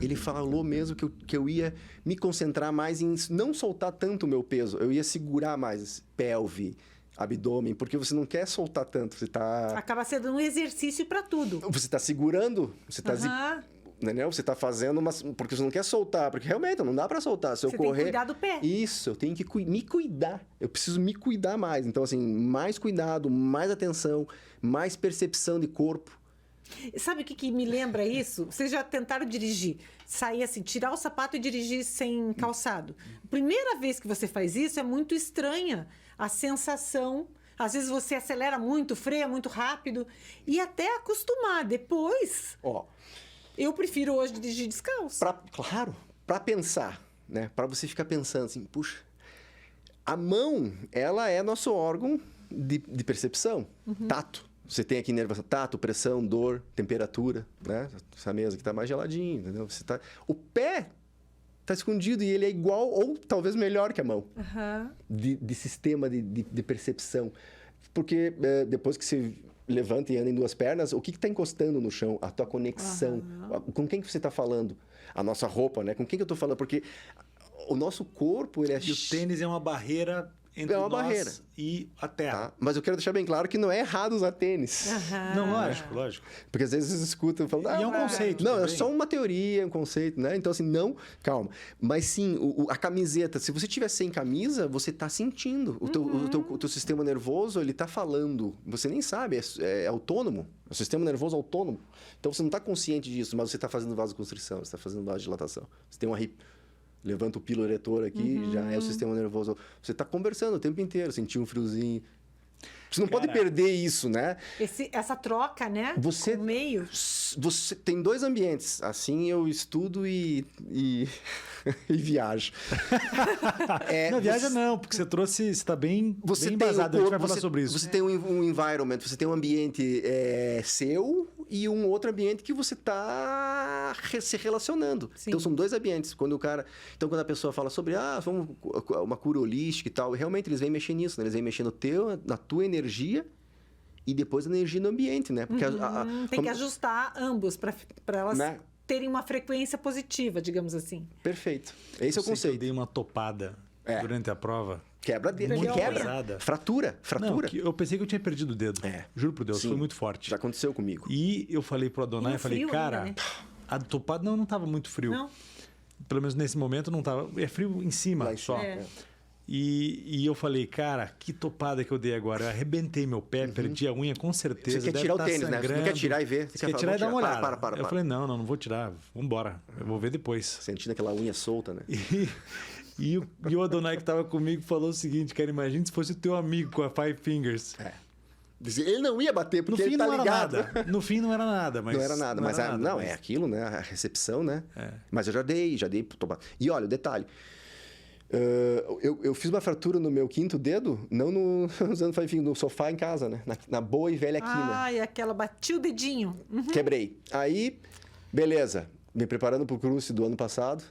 ele falou mesmo que eu ia me concentrar mais em não soltar tanto o meu peso. Eu ia segurar mais pelve, abdômen, porque você não quer soltar tanto. Você tá... Acaba sendo um exercício para tudo. Você está segurando, você está... Entendeu? Você está fazendo porque você não quer soltar, porque realmente não dá para soltar. Se eu correr, tem que cuidar do pé. Isso, eu tenho que me cuidar. Eu preciso me cuidar mais. Então, assim, mais cuidado, mais atenção, mais percepção de corpo. Sabe o que me lembra isso? Vocês já tentaram dirigir, sair assim, tirar o sapato e dirigir sem calçado. Primeira vez que você faz isso é muito estranha a sensação. Às vezes você acelera muito, freia muito rápido e até acostumar. Depois... Eu prefiro hoje dirigir descalço. Claro, para pensar, né? Para você ficar pensando assim, puxa, a mão, ela é nosso órgão de percepção, tato. Você tem aqui nervoso, tato, pressão, dor, temperatura, né? Essa mesa aqui tá mais geladinha, entendeu? O pé tá escondido e ele é igual ou talvez melhor que a mão de sistema de percepção. Porque depois que você levanta e anda em duas pernas, o que está encostando no chão? A tua conexão. Com quem que você está falando? A nossa roupa, né? Com quem que eu estou falando? Porque o nosso corpo, ele é... E o tênis é uma barreira entre É uma nós barreira. e a Terra. Tá? Mas eu quero deixar bem claro que não é errado usar tênis. Não, lógico. Porque às vezes escutam e falam... E é um conceito Não, é também. só uma teoria, um conceito, né? Então, assim, não... Calma. Mas sim, a camiseta, se você tiver sem camisa, você tá sentindo. O teu sistema nervoso, ele tá falando. Você nem sabe, é autônomo. O sistema nervoso é autônomo. Então, você não tá consciente disso, mas você tá fazendo vasoconstrição, você tá fazendo vasodilatação. Você tem uma... Levanta o pilo eretor aqui, já é o sistema nervoso. Você está conversando o tempo inteiro, sentiu um friozinho. Você não pode perder isso, né? Essa troca, né? Você, Com o meio. Você tem 2 ambientes. Assim eu estudo e viajo. Não, viaja não, porque você trouxe... Você está bem embasado. A gente vai falar sobre isso. Você tem um environment, você tem um ambiente seu e um outro ambiente que você está se relacionando. Sim. Então, são 2 ambientes. Quando a pessoa fala sobre uma cura holística e tal, realmente eles vêm mexer nisso, né? Eles vêm mexer na tua energia e depois a energia no ambiente, né? Porque Tem que ajustar ambos para elas né? terem uma frequência positiva, digamos assim. Perfeito. Esse é o Eu conceito. dei uma topada durante a prova. Quebra dedo. Muito Quebra. pesada. Fratura. Não, eu pensei que eu tinha perdido o dedo. Juro por Deus, Sim. foi muito forte. Já aconteceu comigo. E eu falei pro Adonai, E no eu falei, frio cara, ainda, né? a topada não estava muito frio. Não? Pelo menos nesse momento não estava. É frio em cima Lá em só. cima, É. E eu falei, cara, que topada que eu dei agora. Eu arrebentei meu pé, perdi a unha com certeza. Você quer deve tirar o tá tênis, né? Você não sangrando. quer tirar e ver. Você quer tirar e dar uma olhada. Para. Eu falei, não vou tirar. Vambora. Eu vou ver depois. Sentindo aquela unha solta, né? E o Adonai que estava comigo falou o seguinte, cara, imagina se fosse o teu amigo com a Five Fingers. Ele não ia bater, No porque fim ele tá não era ligado. nada. No fim não era nada, mas... Não era nada, mas é aquilo, né? A recepção, né? Mas eu já dei. E olha, o detalhe. Eu fiz uma fratura no meu 5º dedo, não usando Five Fingers, no sofá em casa, né? Na boa e velha quina. Ai, aquela bati o dedinho. Quebrei. Aí, beleza. Me preparando pro cruce do ano passado.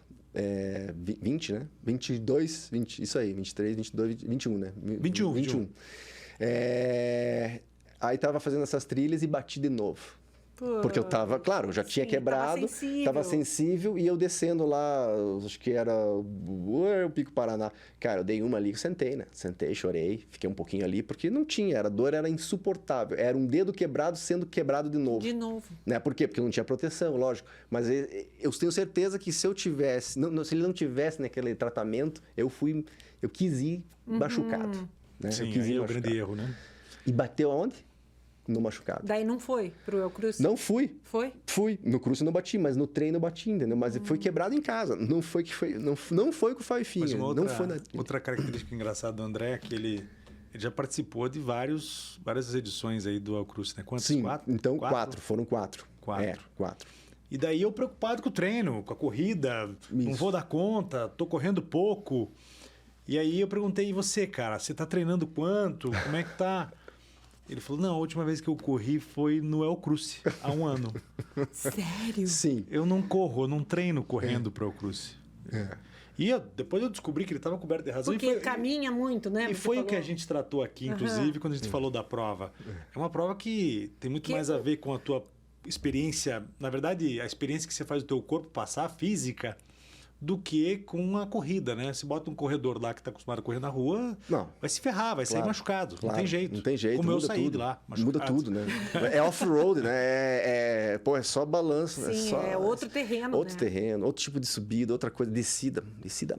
20, né? 22, 20, isso aí, 23, 22, 21, né? 21. Aí tava fazendo essas trilhas e bati de novo. Porque eu tava, claro, eu já tinha Sim, quebrado, tava sensível e eu descendo lá, acho que era o Pico Paraná. Cara, eu dei uma ali, sentei, né? Sentei, chorei, fiquei um pouquinho ali, porque não tinha, a dor era insuportável. Era um dedo quebrado sendo quebrado de novo. De novo. Né? Por quê? Porque não tinha proteção, lógico. Mas eu tenho certeza que se eu tivesse, se ele não tivesse naquele tratamento, eu quis ir machucado. Né? Sim, eu quis aí ir é o machucado. grande erro, né? E bateu aonde? No machucado. Daí não foi pro El Cruz? Não fui. Foi? Fui. No cruce eu não bati, mas no treino eu bati, entendeu? Mas foi quebrado em casa. Não foi não foi com o Five Mas Fingers. uma Não foi outra característica engraçada do André é que ele já participou de várias edições aí do El Cruz, né? Quantas? Sim, 4? então 4. Foram 4. 4. 4. E daí eu preocupado com o treino, com a corrida, não vou dar conta, tô correndo pouco. E aí eu perguntei, e você, cara, você tá treinando quanto? Como é que tá? Ele falou, não, a última vez que eu corri foi no El Cruz, há 1 ano. Sério? Sim. Eu não corro, eu não treino correndo pro El Cruz. E depois eu descobri que ele estava coberto de razão. Porque caminha muito, né? E Você foi o falou. que a gente tratou aqui, inclusive, quando a gente falou da prova. É uma prova que tem muito mais a ver com a tua experiência, na verdade, a experiência que você faz do teu corpo passar, física, do que com a corrida, né? Se bota um corredor lá que está acostumado a correr na rua, vai se ferrar, vai sair machucado. Claro, não tem jeito. Não tem jeito. Como eu muda saí tudo. de lá, machucado. Muda tudo, né? É off-road, né? É só balanço. Sim, é outro terreno, Outro né? terreno, outro tipo de subida, outra coisa. Descida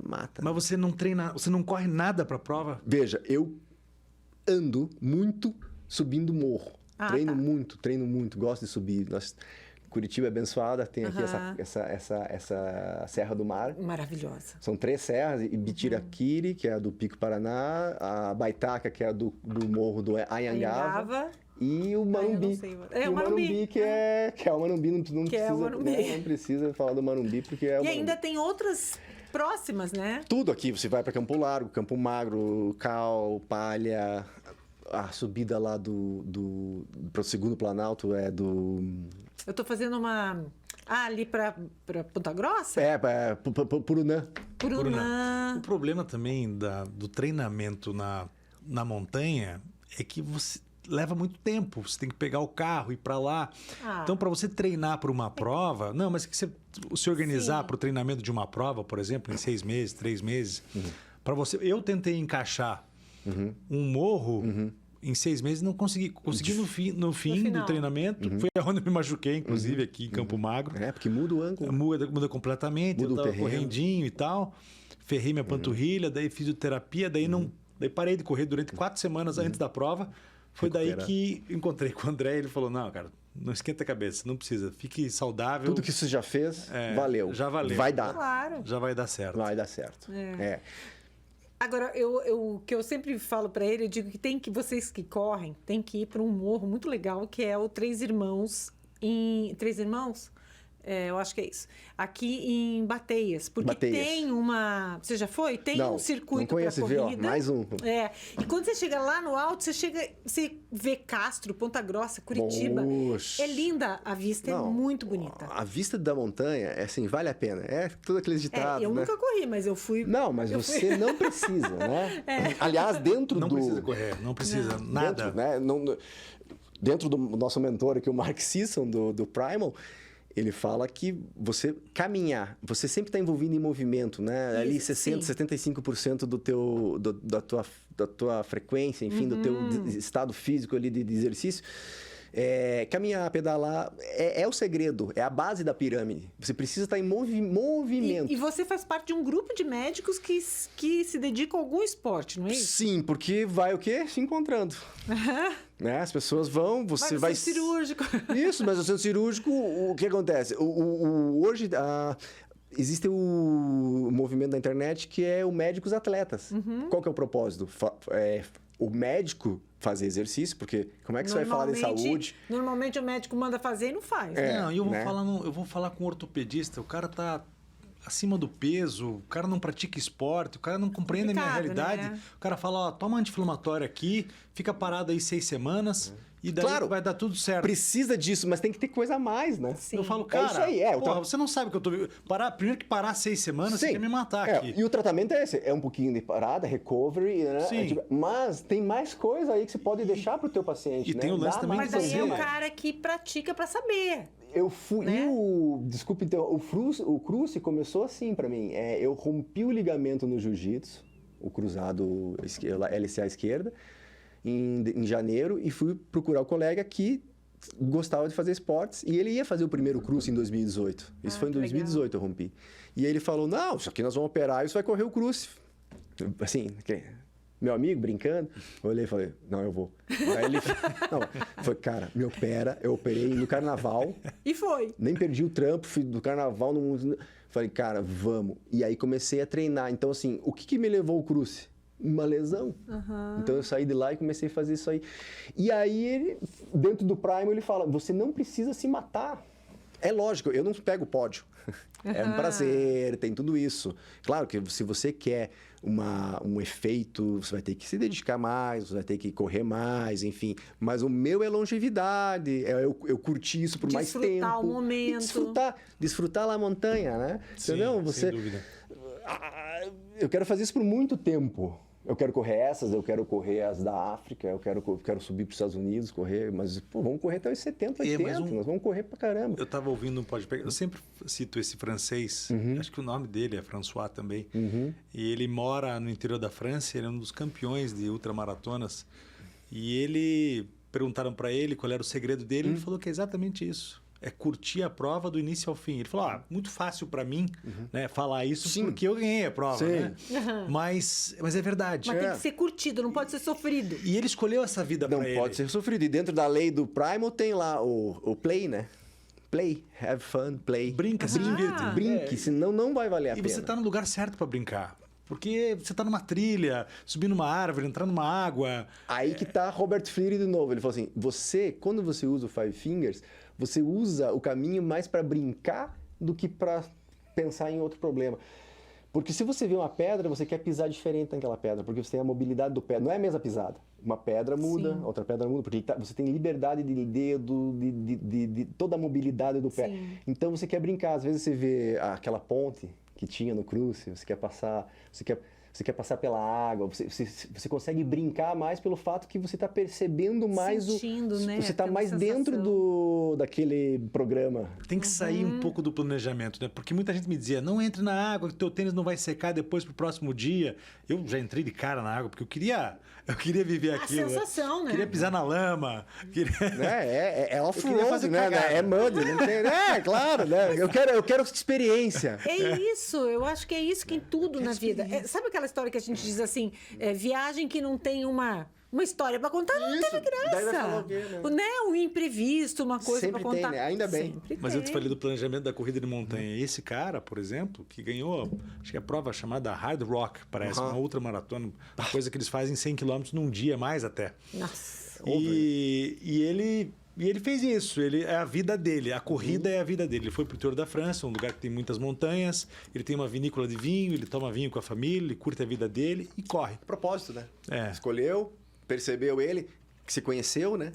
mata. Mas você não treina, você não corre nada para a prova? Veja, eu ando muito subindo morro. Treino muito, gosto de subir. Curitiba é abençoada, tem aqui essa Serra do Mar. Maravilhosa. São 3 serras, Ibitiraquiri, que é a do Pico Paraná, a Baitaca, que é a do Morro do Anhangava, e o Marumbi. O Marumbi, que é o Marumbi, não precisa falar do Marumbi, porque é o E Marumbi. ainda tem outras próximas, né? Tudo aqui, você vai para Campo Largo, Campo Magro, Cal, Palha, a subida lá para o segundo Planalto é do... Eu tô fazendo uma... ali para Ponta Grossa? Purunã. Purunã. O problema também do treinamento na montanha é que você leva muito tempo. Você tem que pegar o carro, ir para lá. Então, para você treinar para uma prova... Não, mas que você se organizar para o treinamento de uma prova, por exemplo, em 6 meses, 3 meses... Para você... Eu tentei encaixar um morro, em 6 meses não consegui. Consegui no fim do treinamento. Foi onde eu me machuquei, inclusive, aqui em Campo Magro. Porque muda o ângulo. Muda completamente. Muda eu tava correndinho e tal. Ferrei minha panturrilha, daí fisioterapia, daí parei de correr durante 4 semanas antes da prova. Foi daí que encontrei com o André e ele falou, não, cara, não esquenta a cabeça, não precisa, fique saudável. Tudo que você já fez, valeu. Já valeu. Vai dar. Claro. Já vai dar certo. Vai dar certo. Agora, o que eu sempre falo para ele, eu digo que vocês que correm, tem que ir para um morro muito legal, que é o Três Irmãos. Três Irmãos? Eu acho que é isso. Aqui em Bateias. Porque tem uma... Você já foi? Tem um circuito para corrida. Mais um. E quando você chega lá no alto, você vê Castro, Ponta Grossa, Curitiba. Oxe. É linda a vista, é muito bonita. A vista da montanha, assim, vale a pena. Todos aqueles ditados, eu nunca corri, mas eu fui... Não, mas você não precisa, né? Aliás, dentro não precisa correr, não precisa nada. Dentro do nosso mentor aqui, o Mark Sisson, do Primal... Ele fala que você caminhar, você sempre está envolvido em movimento, né? Ali 60%, 75% da tua frequência, enfim, do teu estado físico ali de exercício. Caminhar, pedalar, é o segredo, é a base da pirâmide. Você precisa estar em movimento. E você faz parte de um grupo de médicos que se dedicam a algum esporte, não é isso? Sim, porque vai o quê? Se encontrando. Né? As pessoas vão, você vai... Vai no centro cirúrgico. Isso, mas no centro cirúrgico, o que acontece? Hoje... Existe o movimento da internet que é o médicos atletas. Qual que é o propósito? O médico fazer exercício, porque como é que você vai falar de saúde? Normalmente o médico manda fazer e não faz. Não, eu vou falar com um ortopedista, o cara tá acima do peso, o cara não pratica esporte, o cara não compreende a minha realidade. Né? O cara fala, ó, toma anti-inflamatório aqui, fica parado aí 6 semanas... E daí vai dar tudo certo. Precisa disso, mas tem que ter coisa a mais, né? Sim. Eu falo, cara, isso aí, você não sabe que eu tô... Primeiro que parar 6 semanas, você quer me matar aqui. E o tratamento é esse, é um pouquinho de parada, recovery, né? Sim. Mas tem mais coisa aí que você pode deixar pro teu paciente, né? Tem o lance também mas aí é o cara que pratica pra saber. Eu fui... Né? Desculpa, então, o cruce começou assim pra mim. Eu rompi o ligamento no jiu-jitsu, o cruzado LCA esquerda, em janeiro, e fui procurar o colega que gostava de fazer esportes, e ele ia fazer o primeiro cruce em 2018. Isso foi em 2018, legal. Eu rompi. E ele falou, não, isso aqui nós vamos operar e você vai correr o cruce. Assim, meu amigo, brincando, eu olhei e falei, não, eu vou. Aí ele foi, cara, me opera, eu operei no carnaval. E foi. Nem perdi o trampo, fui do carnaval, falei, cara, vamos. E aí comecei a treinar. Então, assim, o que me levou ao cruce? Uma lesão. Então eu saí de lá e comecei a fazer isso aí. E aí, ele, dentro do Primal, ele fala, você não precisa se matar. É lógico, eu não pego o pódio. É um prazer, tem tudo isso. Claro que se você quer um efeito, você vai ter que se dedicar mais, você vai ter que correr mais, enfim. Mas o meu é longevidade, eu curti isso por mais tempo. Desfrutar o momento. Desfrutar lá a montanha, né? Sim, entendeu? sem dúvida. Eu quero fazer isso por muito tempo. Eu quero correr essas, eu quero correr as da África, eu quero subir para os Estados Unidos, correr, mas vamos correr até os 70, 80, nós vamos correr pra caramba. Eu estava ouvindo um podcast, eu sempre cito esse francês, acho que o nome dele é François também, e ele mora no interior da França, ele é um dos campeões de ultramaratonas, e perguntaram para ele qual era o segredo dele, ele falou que é exatamente isso. É curtir a prova do início ao fim. Ele falou, muito fácil para mim né, falar isso porque eu ganhei a prova. Né? Mas é verdade. Mas tem que ser curtido, não pode ser sofrido. E ele escolheu essa vida para ele. Não pode ser sofrido. E dentro da lei do Primal tem lá o play, né? Play, have fun, play. Brinca, se divirte. Brinque, senão não vai valer a pena. E você tá no lugar certo para brincar. Porque você tá numa trilha, subir numa árvore, entrar numa água. Aí que tá Robert Freire de novo. Ele falou assim, quando você usa o Five Fingers, você usa o caminho mais para brincar do que para pensar em outro problema. Porque se você vê uma pedra, você quer pisar diferente naquela pedra, porque você tem a mobilidade do pé. Não é a mesma pisada. Uma pedra muda, outra pedra muda, porque você tem liberdade de dedo, de toda a mobilidade do pé. Sim. Então você quer brincar. Às vezes você vê aquela ponte que tinha no cruce, você quer passar, você quer passar pela água, você consegue brincar mais pelo fato que você está percebendo mais Sentindo, né? Você está Aquela mais dentro daquele programa. Tem que sair um pouco do planejamento, né? Porque muita gente me dizia, não entre na água, que teu tênis não vai secar depois pro próximo dia. Eu já entrei de cara na água, porque eu queria viver aquilo. A sensação, né? Queria pisar na lama. É off-road, né? É mud, não tem... claro, né? Eu quero experiência. É isso, eu acho que é isso que em tudo na vida. Sabe aquela história que a gente diz assim, viagem que não tem uma história para contar, não teve graça. Daí vai falar o quê, né? Um imprevisto, uma coisa para contar. Sempre tem, né? Ainda bem. Mas eu te falei do planejamento da corrida de montanha. Esse cara, por exemplo, que ganhou, acho que a prova chamada Hard Rock, parece, uma ultramaratona, uma coisa que eles fazem 100 km num dia, mais até. Nossa. E ele fez isso, é a vida dele, a corrida é a vida dele. Ele foi pro interior da França, um lugar que tem muitas montanhas, ele tem uma vinícola de vinho, ele toma vinho com a família, ele curte a vida dele e corre. Propósito, né? É. Escolheu, percebeu ele, que se conheceu, né?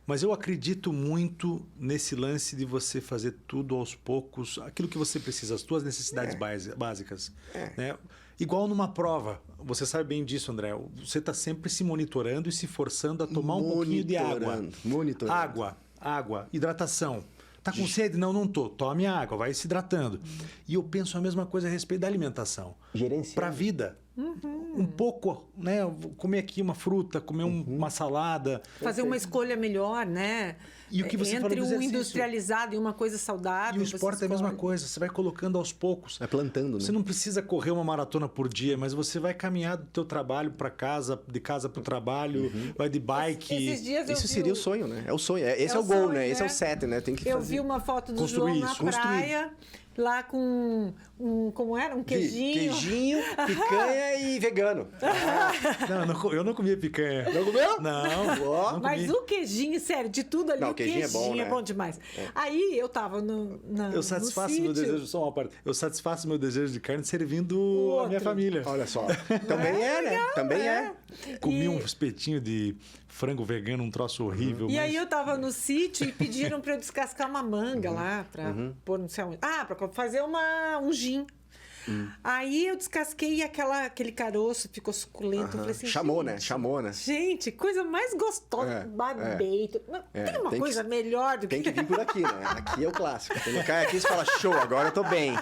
Mas eu acredito muito nesse lance de você fazer tudo aos poucos, aquilo que você precisa, as suas necessidades básicas. Né? Igual numa prova, você sabe bem disso, André. Você está sempre se monitorando e se forçando a tomar um pouquinho de água. Monitorando. Água, hidratação. Tá com sede? Não tô. Tome água, vai se hidratando. E eu penso a mesma coisa a respeito da alimentação. Gerenciar. Para a vida. Um pouco, né? Comer aqui uma fruta, comer uma salada. Fazer uma escolha melhor, né? E o que você falou do Entre exercício. industrializado e uma coisa saudável. E o esporte é a mesma coisa. Você vai colocando aos poucos. Vai plantando, né? Você não precisa correr uma maratona por dia, mas você vai caminhar do teu trabalho para casa, de casa para o trabalho, vai de bike. Esses dias Isso seria o sonho, né? É o sonho. Esse é o gol, né? Esse é o set, né? Tem que Eu fazer. vi uma foto do Construir João isso, na praia, lá com como era? Um queijinho. Queijinho, picanha e vegano. Não, eu não comia picanha. Não comeu? Não. Não Mas comi. o queijinho, sério, de tudo ali, Não, o queijinho é bom, né? demais. Aí eu tava Eu satisfaço no meu sítio. desejo, só uma parte. Eu satisfaço meu desejo de carne servindo a minha família. Olha só. Também é, né? Também é. Comi um espetinho de frango vegano, um troço horrível. E mas... aí eu tava no sítio e pediram pra eu descascar uma manga lá, pra pôr não sei onde. Pra fazer um gin. Aí eu descasquei e aquele caroço ficou suculento. Eu falei assim, Chamou, gente, né? Chamou, né? Gente, coisa mais gostosa. Babei. Tem uma coisa melhor do que... Tem que vir por aqui, né? Aqui é o clássico. Quando cai aqui, você fala, show, agora eu tô bem.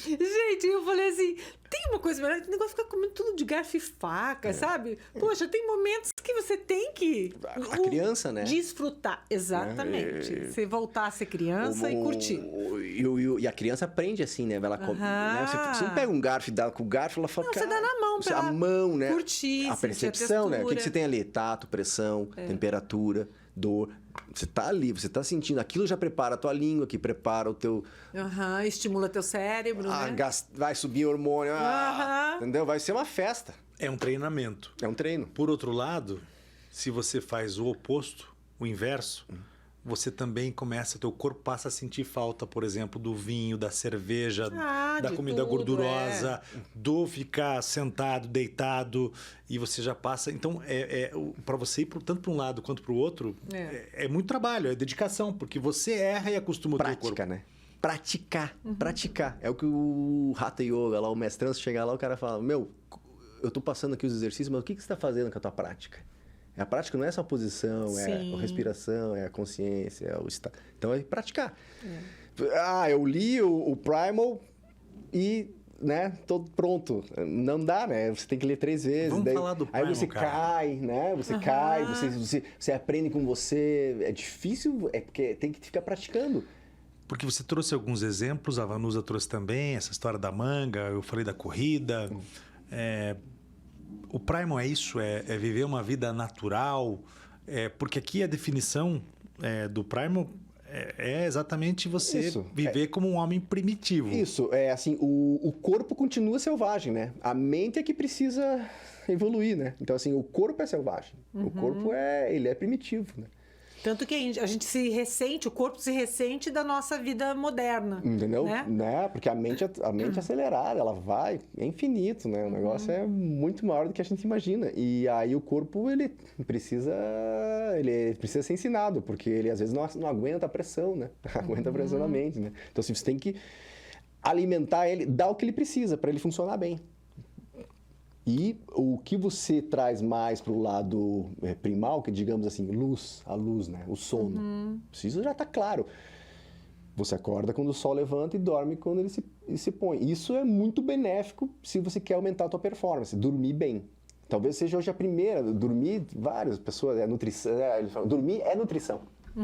Gente, eu falei assim, tem uma coisa melhor, esse negócio de ficar comendo tudo de garfo e faca, sabe? Poxa, tem momentos que você tem que... A criança, né? Desfrutar, exatamente. Você voltar a ser criança e curtir. E a criança aprende assim, né? Ela come, né? Você não pega um garfo e dá com o garfo, ela fala... Não, você dá na mão pra a mão, né? curtir, a sentir percepção, né? O que textura. você tem ali? Tato, pressão, temperatura, dor. Você tá ali, você tá sentindo. Aquilo já prepara a tua língua, que prepara o teu... Estimula teu cérebro, né? Vai subir hormônio, entendeu? Vai ser uma festa. É um treinamento. É um treino. Por outro lado, se você faz o oposto, o inverso, você também teu corpo passa a sentir falta, por exemplo, do vinho, da cerveja, da de comida tudo, gordurosa, do ficar sentado, deitado, e você já passa... Então, para você ir tanto para um lado quanto para o outro, é muito trabalho, é dedicação, porque você erra e acostuma o teu corpo. Prática, né? Praticar. É o que o Hatha Yoga, lá, o mestrão, se chegar lá, o cara fala, eu tô passando aqui os exercícios, mas o que você está fazendo com a tua prática? A prática não é só a posição, é a respiração, é a consciência, é o estado. Então, é praticar. Eu li o Primal e, né, tô pronto. Não dá, né? Você tem que ler 3 vezes. Vamos falar do Primal, aí você cara. cai, né? Você cai, você aprende com você. É difícil, porque tem que ficar praticando. Porque você trouxe alguns exemplos, a Vanusa trouxe também, essa história da manga, eu falei da corrida. O Primal é isso, é viver uma vida natural, porque aqui a definição do Primal é exatamente você viver como um homem primitivo. Isso, assim, o corpo continua selvagem, né? A mente é que precisa evoluir, né? Então, assim, o corpo é selvagem, o corpo ele é primitivo, né? Tanto que a gente se ressente, o corpo se ressente da nossa vida moderna. Entendeu? Né? Porque a mente é acelerada, ela vai, é infinito, né? O negócio é muito maior do que a gente imagina. E aí o corpo, ele precisa ser ensinado, porque ele às vezes não aguenta a pressão, né? Aguenta a pressão da mente, né? Então, assim, você tem que alimentar ele, dar o que ele precisa para ele funcionar bem. E o que você traz mais para o lado primal, que digamos assim, a luz, né? O sono. Isso já está claro. Você acorda quando o sol levanta e dorme quando ele se põe. Isso é muito benéfico se você quer aumentar a tua performance, dormir bem. Talvez seja hoje a primeira, dormir, várias pessoas, nutrição, eles falam, dormir é nutrição.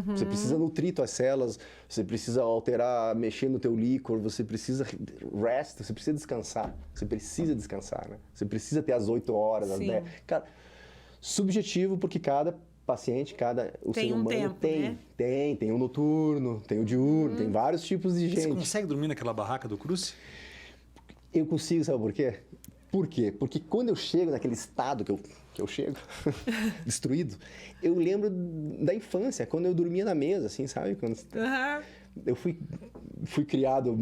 Você precisa nutrir tuas células, você precisa alterar, mexer no teu líquor, você precisa você precisa descansar. Você precisa descansar, né? Você precisa ter as 8 horas, as 10. Cara, subjetivo, porque cada paciente, o tem ser humano tempo, tem. né? Tem o noturno, tem o diurno, tem vários tipos de gente. Você consegue dormir naquela barraca do Cruce? Eu consigo, sabe por quê? Por quê? Porque quando eu chego naquele estado que eu chego, destruído, eu lembro da infância, quando eu dormia na mesa, assim, sabe? Quando eu fui criado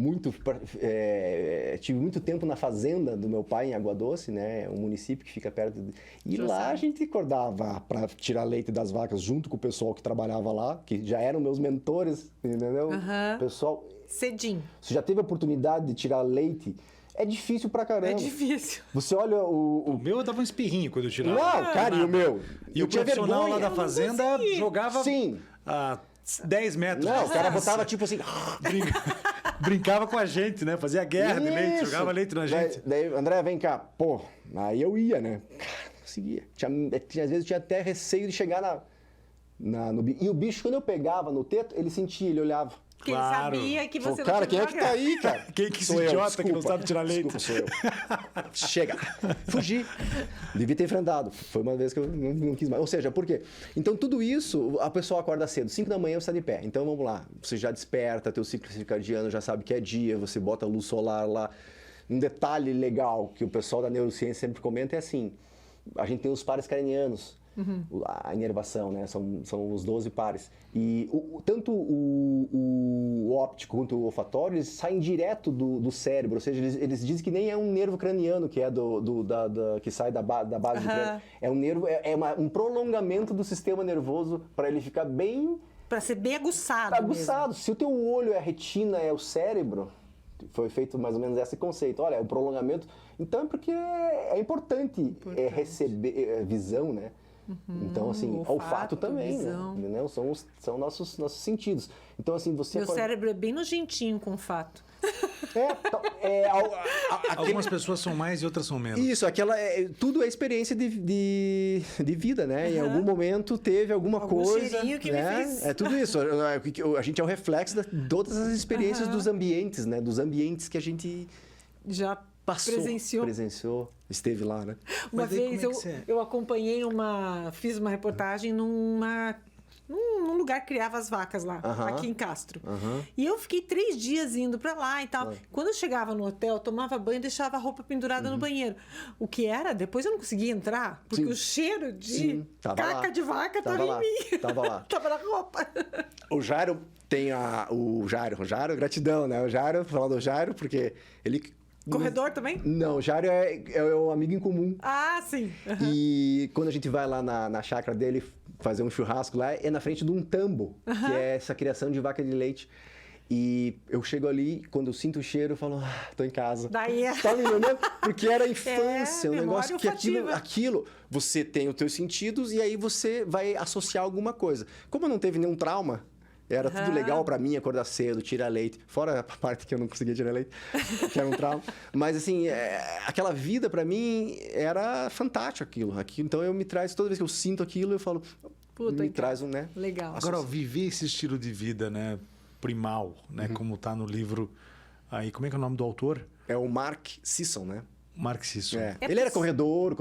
tive muito tempo na fazenda do meu pai, em Água Doce, né? Um município que fica perto. E lá a gente acordava para tirar leite das vacas junto com o pessoal que trabalhava lá, que já eram meus mentores, entendeu? Pessoal... Cedinho. Você já teve a oportunidade de tirar leite? É difícil pra caramba. É difícil. Você olha O meu eu dava um espirrinho quando eu tirava. Não, cara, e o meu? E o profissional lá da fazenda jogava Sim. a 10 metros. Não, o cara botava tipo assim... Brincava com a gente, né? Fazia guerra de leite, jogava leite na gente. Daí, André, vem cá. Pô, aí eu ia, né? Cara, não conseguia. Às vezes eu tinha até receio de chegar no bicho. E o bicho, quando eu pegava no teto, ele sentia, ele olhava. Porque Claro. ele sabia que você não Cara, quem tinha é que tá aí, cara? Quem que Sou esse eu, idiota que não desculpa. sabe tirar leite? Desculpa, sou eu. Chega. Fugi. Devia ter enfrentado. Foi uma vez que eu não quis mais. Ou seja, por quê? Então, tudo isso, a pessoa acorda cedo. 5 da manhã você está de pé. Então, vamos lá. Você já desperta, teu ciclo circadiano já sabe que é dia, você bota a luz solar lá. Um detalhe legal que o pessoal da neurociência sempre comenta é assim, a gente tem os pares cranianos. A inervação, né? São os 12 pares. E tanto o óptico quanto o olfatório, eles saem direto do cérebro. Ou seja, eles dizem que nem é um nervo craniano que é que sai da base do crânio. É um nervo, um prolongamento do sistema nervoso para ele ficar bem... Para ser bem aguçado. Aguçado. Mesmo. Se o teu olho, a retina, é o cérebro... Foi feito mais ou menos esse conceito. Olha, o prolongamento... Então, é porque é importante. Receber visão, né? Então, assim, olfato também, visão. né? São nossos sentidos. Então, assim, você... Meu cérebro é bem nojentinho com olfato. Algumas pessoas são mais e outras são menos. Isso, tudo é experiência de vida, né? Em algum momento teve alguma coisa... cheirinho que né? me fez... É tudo isso. A gente é o reflexo de todas as experiências dos ambientes, né? Dos ambientes que a gente... Já presenciou, esteve lá, né? Uma vez eu acompanhei fiz uma reportagem num lugar que criava as vacas lá, aqui em Castro. E eu fiquei 3 dias indo pra lá e tal. Quando eu chegava no hotel, eu tomava banho e deixava a roupa pendurada no banheiro. O que era? Depois eu não conseguia entrar, porque o cheiro de caca de vaca tava em mim. Tava lá. Tava na roupa. O Jairo tem o Jairo, gratidão, né? O Jairo, falar do Jairo, porque ele... Corredor também? Não, o Jairo é um amigo em comum. Ah, sim. E quando a gente vai lá na chácara dele fazer um churrasco lá, é na frente de um tambo, que é essa criação de vaca de leite. E eu chego ali, quando eu sinto o cheiro, eu falo, tô em casa. Daí é... Tá me entendendo? Porque era a infância, um negócio que olfativa. aquilo, você tem os teus sentidos e aí você vai associar alguma coisa. Como não teve nenhum trauma, era tudo legal pra mim, acordar cedo, tirar leite. Fora a parte que eu não conseguia tirar leite, que era um trauma. Mas, assim, aquela vida pra mim era fantástico aquilo. Então, eu me traz, toda vez que eu sinto aquilo, eu falo... me traz um, né? Legal. Agora, viver esse estilo de vida, né? Primal, né? Como tá no livro aí. Como é que é o nome do autor? É o Mark Sisson, né? Mark Sisson. Ele era corredor,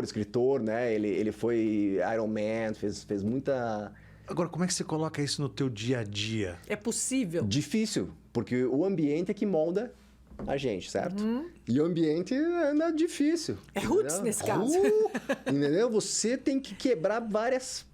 escritor, né? Ele foi Iron Man, fez muita... Agora, como é que você coloca isso no teu dia a dia? É possível? Difícil, porque o ambiente é que molda a gente, certo? E o ambiente é difícil. É roots nesse caso. Entendeu? Você tem que quebrar várias...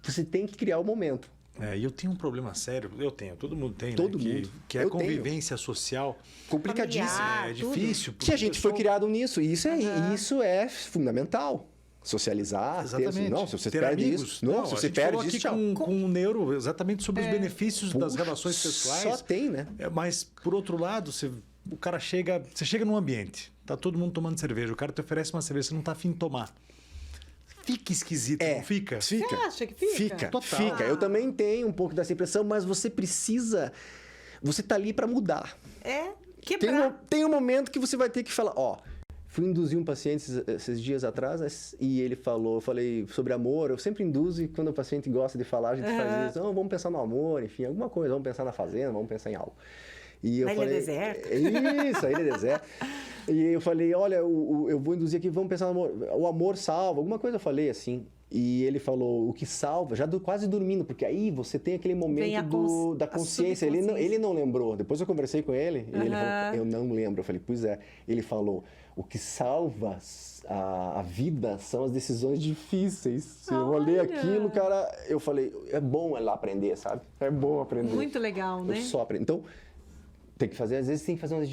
Você tem que criar o momento. E eu tenho um problema sério, todo mundo tem, Todo né? mundo. Que é a convivência social. Complicadíssimo. Familiar, É difícil. Que a gente foi criado nisso. E isso é fundamental. Socializar. Exatamente. Não, se você ter perde amigos. isso... Não, se você perde isso, tchau. Com um neuro, exatamente sobre os benefícios das relações pessoais. Só tem, né? Mas, por outro lado, o cara chega... Você chega num ambiente, tá todo mundo tomando cerveja, o cara te oferece uma cerveja, você não tá afim de tomar. Fica esquisito, não fica? Fica. Você acha que fica? Fica, Total. fica. Eu também tenho um pouco dessa impressão, mas você precisa... Você tá ali para mudar. Quebrar. Tem um momento que você vai ter que falar, ó... Fui induzir um paciente esses dias atrás e ele falou, eu falei sobre amor, eu sempre induzo e quando o paciente gosta de falar, a gente faz isso, vamos pensar no amor, enfim, alguma coisa, vamos pensar na fazenda, vamos pensar em algo. E eu Ilha Deserta. Isso, a Ilha Deserta. E eu falei, olha, eu vou induzir aqui, vamos pensar no amor, o amor salva, alguma coisa eu falei assim. E ele falou, o que salva, já quase dormindo, porque aí você tem aquele momento da consciência. Ele não lembrou. Depois eu conversei com ele, e ele falou, eu não lembro. Eu falei, pois é. Ele falou, o que salva a vida são as decisões difíceis. Eu olhei aquilo, cara, eu falei, é bom ela aprender, sabe? É bom aprender. Muito legal, né? Eu só aprendo. Então, tem que fazer, às vezes tem que fazer umas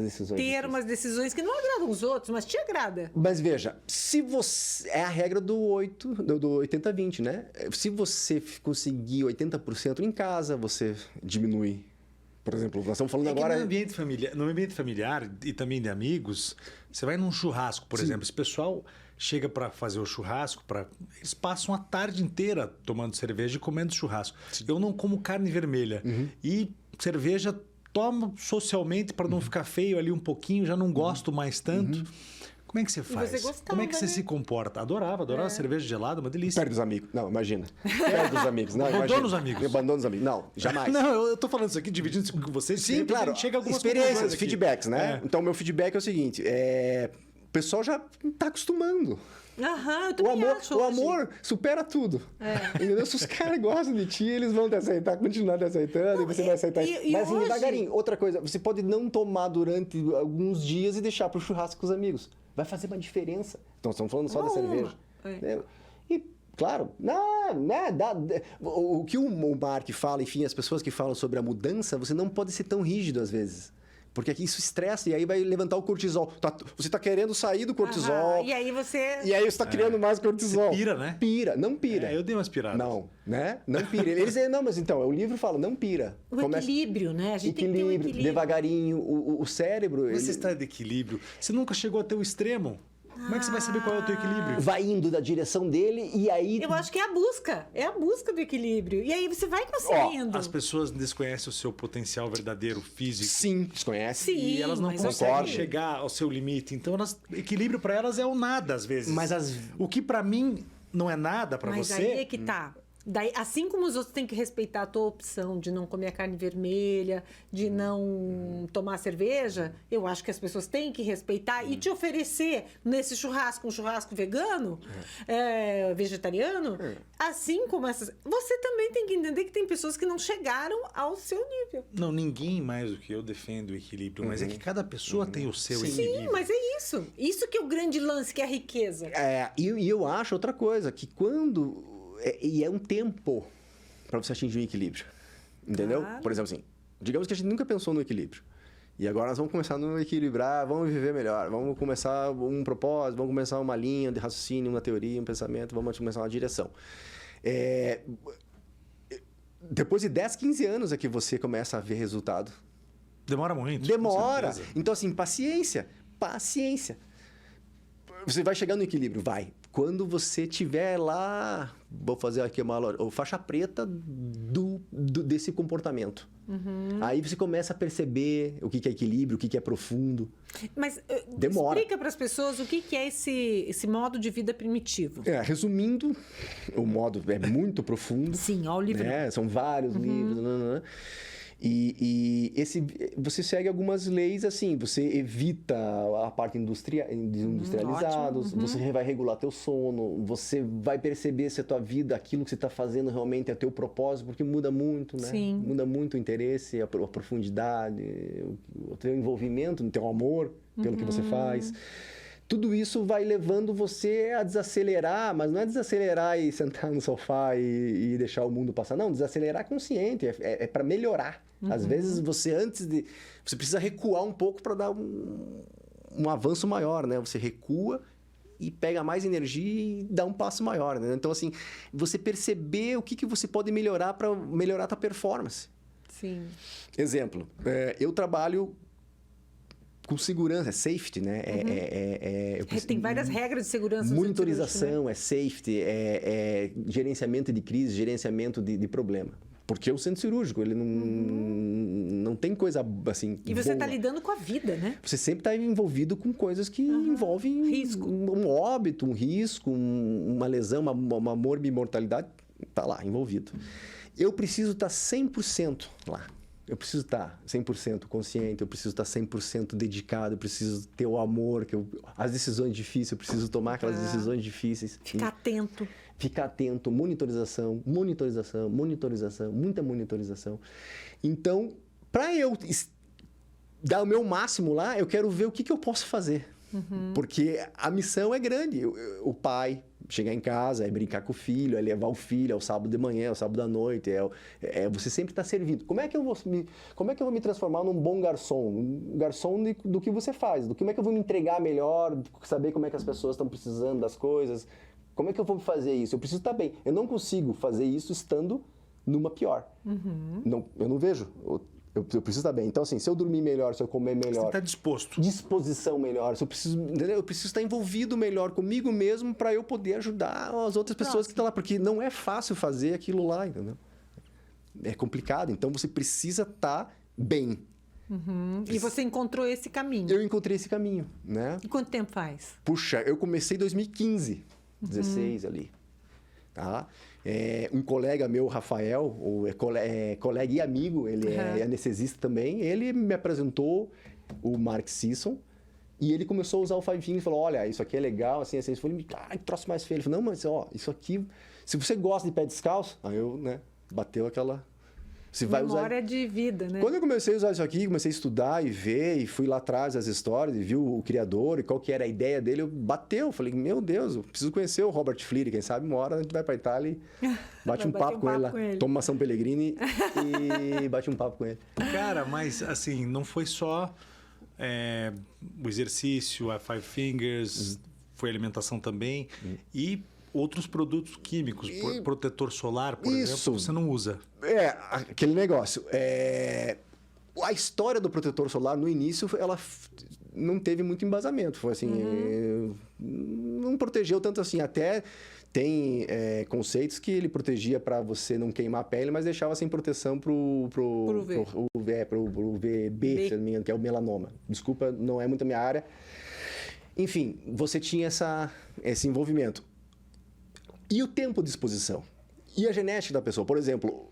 decisões. Ter umas decisões que não agradam os outros, mas te agrada. Mas veja, se você... É a regra do 80-20, né? Se você conseguir 80% em casa, você diminui. Por exemplo, nós estamos falando agora... No ambiente familiar e também de amigos, você vai num churrasco, por exemplo. Esse pessoal chega para fazer o churrasco, eles passam a tarde inteira tomando cerveja e comendo churrasco. Eu não como carne vermelha. E cerveja... Tomo socialmente para não ficar feio ali um pouquinho, já não gosto mais tanto. Como é que você faz? Você gostava, Como é que você né? se comporta? Adorava cerveja gelada, uma delícia. Perde os amigos. Não, imagina. Perde os amigos. Não, Abandona os amigos. Abandona os amigos. Não, jamais. Não, eu tô falando isso aqui, dividindo isso com vocês. Sim, claro. Chega algumas experiências, aqui. feedbacks, né? Então, meu feedback é o seguinte. O pessoal já tá acostumando. Eu também acho. O amor supera tudo. Entendeu? Se os caras gostam de ti, eles vão te aceitar, continuar te aceitando, e você vai aceitar. Mas assim, devagarinho. Outra coisa, você pode não tomar durante alguns dias e deixar pro churrasco com os amigos. Vai fazer uma diferença. Então, estamos falando só da cerveja. E, claro, o que o Mark fala, enfim, as pessoas que falam sobre a mudança, você não pode ser tão rígido às vezes. Porque aqui isso estressa e aí vai levantar o cortisol. Você está querendo sair do cortisol. E aí você... E aí você está criando mais cortisol. Você pira, né? Não pira. Eu dei umas piradas. Não, né? Não pira. Eles dizem, não, mas então, o livro fala, não pira. Equilíbrio, né? A gente tem que ter um equilíbrio. Devagarinho. O cérebro... Você está de equilíbrio. Você nunca chegou até o extremo. Como é que você vai saber qual é o teu equilíbrio? Vai indo da direção dele e aí... Eu acho que é a busca do equilíbrio. E aí você vai conseguindo. As pessoas desconhecem o seu potencial verdadeiro físico. Sim, desconhecem. E elas não mas conseguem chegar ao seu limite. Então, equilíbrio para elas é o nada, às vezes. Mas o que para mim não é nada para você... Mas aí é que tá. Daí, assim como os outros têm que respeitar a tua opção de não comer a carne vermelha, de não tomar cerveja, eu acho que as pessoas têm que respeitar e te oferecer nesse churrasco, um churrasco vegano, vegetariano, assim como essas... Você também tem que entender que tem pessoas que não chegaram ao seu nível. Não, ninguém mais do que eu defende o equilíbrio, mas é que cada pessoa tem o seu equilíbrio. Sim, mas é isso. Isso que é o grande lance, que é a riqueza. E eu acho outra coisa, que quando... E é um tempo para você atingir o equilíbrio. Entendeu? Claro. Por exemplo, assim, digamos que a gente nunca pensou no equilíbrio. E agora nós vamos começar a nos equilibrar, vamos viver melhor, vamos começar um propósito, vamos começar uma linha de raciocínio, uma teoria, um pensamento, vamos começar uma direção. Depois de 10, 15 anos é que você começa a ver resultado. Demora muito. Demora. Então, assim, paciência. Você vai chegar no equilíbrio, vai. Quando você tiver lá, vou fazer aqui uma faixa preta desse comportamento. Aí você começa a perceber o que é equilíbrio, o que é profundo. Mas demora. Explica para as pessoas o que é esse modo de vida primitivo. Resumindo, o modo é muito profundo. Sim, ó, o livro. São vários livros. E você segue algumas leis assim, você evita a parte industrializada, você vai regular teu sono, você vai perceber se a tua vida, aquilo que você está fazendo realmente é teu propósito, porque muda muito, né? Sim. Muda muito o interesse, a profundidade, o teu envolvimento, o teu amor pelo que você faz. Tudo isso vai levando você a desacelerar, mas não é desacelerar e sentar no sofá e deixar o mundo passar. Não, desacelerar consciente, é para melhorar. Às vezes você você precisa recuar um pouco para dar um avanço maior, né? Você recua e pega mais energia e dá um passo maior, né? Então, assim, você perceber o que você pode melhorar para melhorar a tua performance. Sim. Exemplo, eu trabalho com segurança, é safety, né? Tem várias regras de segurança. Monitorização, é safety, é gerenciamento de crise, gerenciamento de problema. Porque o centro cirúrgico, ele não tem coisa assim. E você está lidando com a vida, né? Você sempre está envolvido com coisas que envolvem risco. Um óbito, um risco, uma lesão, uma morbimortalidade, está lá, envolvido. Eu preciso estar 100% lá. Eu preciso estar 100% consciente, eu preciso estar 100% dedicado, eu preciso ter o amor, as decisões difíceis, eu preciso tomar aquelas decisões difíceis. Ficar atento. Ficar atento, monitorização, muita monitorização. Então, para eu dar o meu máximo lá, eu quero ver o que eu posso fazer. Porque a missão é grande. O pai chegar em casa, é brincar com o filho, é levar o filho, é o sábado de manhã, é o sábado à noite, você sempre está servindo. Como é que eu vou me transformar num bom garçom? Um garçom do que você faz, como é que eu vou me entregar melhor, saber como é que as pessoas estão precisando das coisas, como é que eu vou fazer isso? Eu preciso estar bem. Eu não consigo fazer isso estando numa pior. Eu não vejo. Eu preciso estar bem. Então, assim, se eu dormir melhor, se eu comer melhor... Você está disposto. Disposição melhor. Eu preciso estar envolvido melhor comigo mesmo para eu poder ajudar as outras pessoas que estão lá. Porque não é fácil fazer aquilo lá, entendeu? É complicado. Então, você precisa estar bem. E você encontrou esse caminho? Eu encontrei esse caminho, né? E quanto tempo faz? Puxa, eu comecei em 2015, 16 ali. Tá? Um colega meu, Rafael, colega e amigo, ele é anestesista também, ele me apresentou o Mark Sisson e ele começou a usar o Five Fingers e falou, olha, isso aqui é legal, assim. Eu falei, que troço mais feio. Ele falou, não, mas ó, isso aqui, se você gosta de pé descalço, aí eu, né, bateu aquela... Você vai Memória usar... de vida, né? Quando eu comecei a usar isso aqui, comecei a estudar e ver, e fui lá atrás das histórias, e vi o criador e qual que era a ideia dele, eu falei, meu Deus, eu preciso conhecer o Robert Fleary, quem sabe uma hora a gente vai para Itália e bate um papo com ele lá, toma uma São Pellegrini e bate um papo com ele. Cara, mas assim, não foi só o exercício, a Five Fingers, foi alimentação também, e outros produtos químicos, protetor solar, por exemplo, você não usa. Aquele negócio. A história do protetor solar, no início, ela não teve muito embasamento. Foi assim, não protegeu tanto assim. Até tem conceitos que ele protegia para você não queimar a pele, mas deixava sem proteção pro UVB, se não me engano, que é o melanoma. Desculpa, não é muito a minha área. Enfim, você tinha esse envolvimento. E o tempo de exposição? E a genética da pessoa? Por exemplo,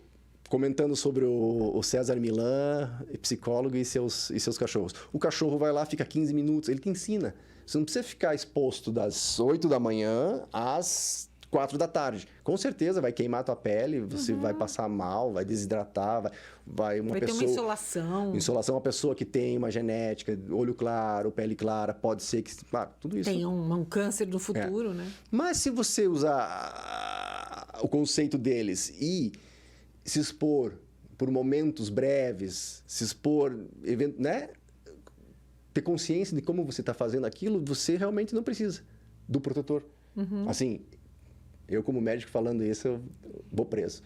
comentando sobre o César Milan, psicólogo e seus cachorros. O cachorro vai lá, fica 15 minutos, ele te ensina. Você não precisa ficar exposto das 8 da manhã às 4 da tarde. Com certeza vai queimar a tua pele, você vai passar mal, vai desidratar, vai ter uma insolação. Insolação, uma pessoa que tem uma genética, olho claro, pele clara, pode ser que... Claro, tudo isso... Tem um câncer no futuro, né? Mas se você usar o conceito deles e se expor por momentos breves, se expor, né? Ter consciência de como você está fazendo aquilo, você realmente não precisa do protetor. Assim... Eu, como médico, falando isso, eu vou preso.